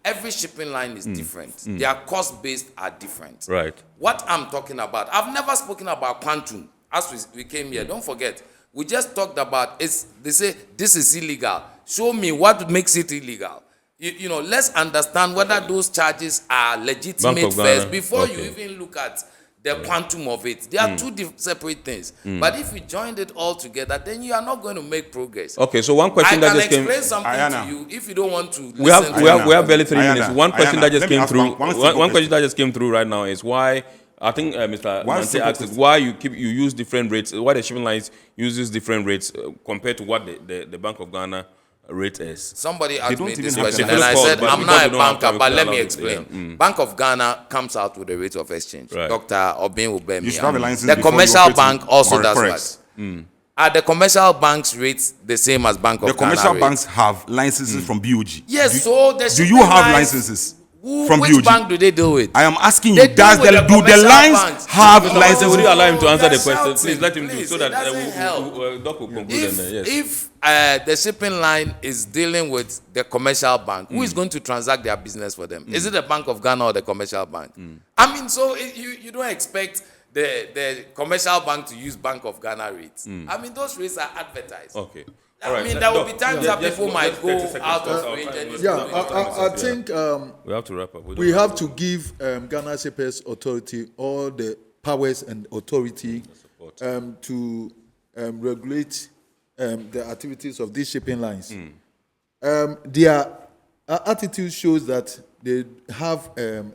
every shipping line is different. Their cost-based are different. Right. What I'm talking about, I've never spoken about quantum as we came here. Don't forget, we just talked about, they say this is illegal. Show me what makes it illegal. You know, let's understand whether those charges are legitimate first before you even look at the quantum of it. They are two separate things. But if you joined it all together, then you are not going to make progress. Okay, so one question that just came. I can explain something to you if you don't want to. We have barely 3 minutes. One question that just came through. One question that just came through right now is why. I think Mr. Mante asked why you use different rates. Why the shipping lines uses different rates compared to what the Bank of Ghana rate is. Somebody asked me this question, and I said, I'm not a banker, but let me explain. Bank of Ghana comes out with a rate of exchange. Right. Dr. Obin will bear me. The commercial bank also does what? Are the commercial banks rates the same as Bank of Ghana? The commercial banks have licenses from BOG. Yes, do you have licenses? From which bank do they deal with? I am asking you, do the lines have licenses? Would you allow him to answer the question? Please let him do so that Doc will conclude. If the shipping line is dealing with the commercial bank, who is going to transact their business for them? Is it the Bank of Ghana or the commercial bank? I mean, so you don't expect the commercial bank to use Bank of Ghana rates. I mean, those rates are advertised. Okay. I mean, there will be times that people might go out of range. I think we have to wrap up. We have to give Ghana Shippers Authority all the powers and authority to regulate the activities of these shipping lines. Their attitude shows that they have a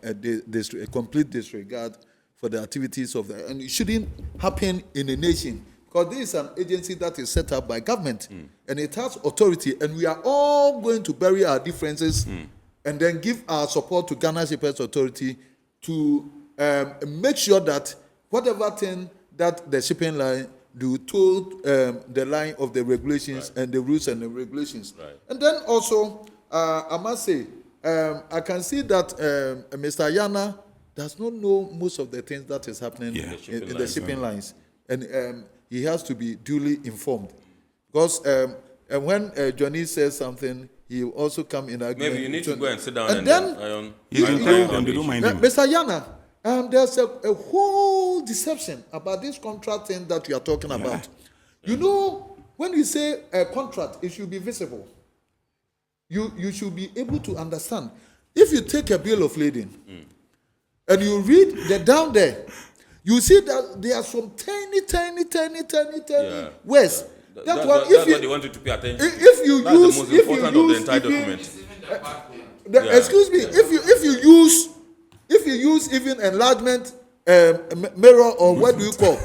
complete disregard for the activities of and it shouldn't happen in a nation. Because this is an agency that is set up by government and it has authority, and we are all going to bury our differences and then give our support to Ghana Shippers Authority to make sure that whatever thing that the shipping line do told the line of the regulations and the rules and the regulations. Right. And then also, I must say, I can see that Mr. Ayana does not know most of the things that is happening in the shipping lines. And he has to be duly informed. Because when Johnny says something, he will also come in agreement. Maybe you need to go and sit down and then Mr. Ayana, there's a whole deception about this contract thing that you are talking about. You know, when you say a contract, it should be visible. You should be able to understand. If you take a bill of lading and you read down there, you see that there are some tiny words. That's one, what they want you to pay attention to. If you that's use, the most if important you of the use, entire if you, document. excuse me, if you use even enlargement mirror or what do you call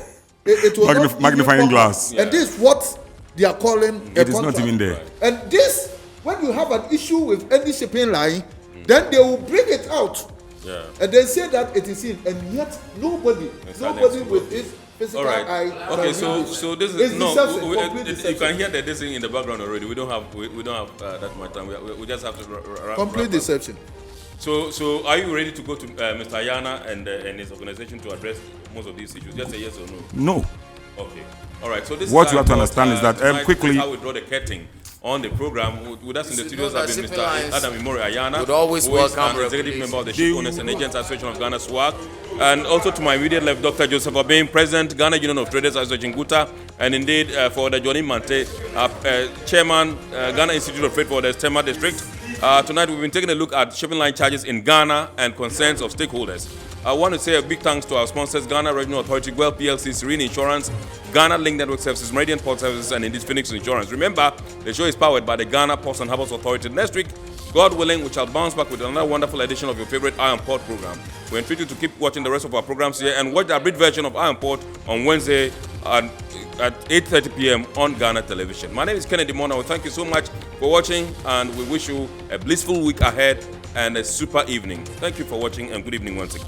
it will not magnifying glass. And this is what they are calling a it is contract. not even there. And this, when you have an issue with any shipping line, then they will bring it out. Yeah. And they say that it is in, and yet nobody with his physical eye. Okay, so this is you can hear that this thing in the background already. We don't have that much time. We just have to complete deception. So are you ready to go to Mr. Ayana and his organization to address most of these issues? Just say yes or no. No. Okay. All right. So this what is you have to understand is that quickly. How we draw the curtain on the program. With us in the studios have been Mr. Adam Imori Ayana, would always who is welcome an executive member of the Ship Owners and Agents Association of Ghana, SWAG, and also to my immediate left, Dr. Joseph Obeng, President, Ghana Union of Traders Association, Guta, and indeed for the Johnny Mante, Chairman, Ghana Institute of Freight Forwarders, Tema District. Tonight we've been taking a look at shipping line charges in Ghana and concerns of stakeholders. I want to say a big thanks to our sponsors, Ghana Regional Authority, Goil PLC, Serene Insurance, Ghana Link Network Services, Meridian Port Services, and indeed Phoenix Insurance. Remember, the show is powered by the Ghana Ports and Harbours Authority. Next week, God willing, we shall bounce back with another wonderful edition of your favorite Iron Port program. We entreat you to keep watching the rest of our programs here and watch the abridged version of Iron Port on Wednesday at 8:30 p.m. on Ghana Television. My name is Kennedy Mona. We thank you so much for watching, and we wish you a blissful week ahead and a super evening. Thank you for watching, and good evening once again.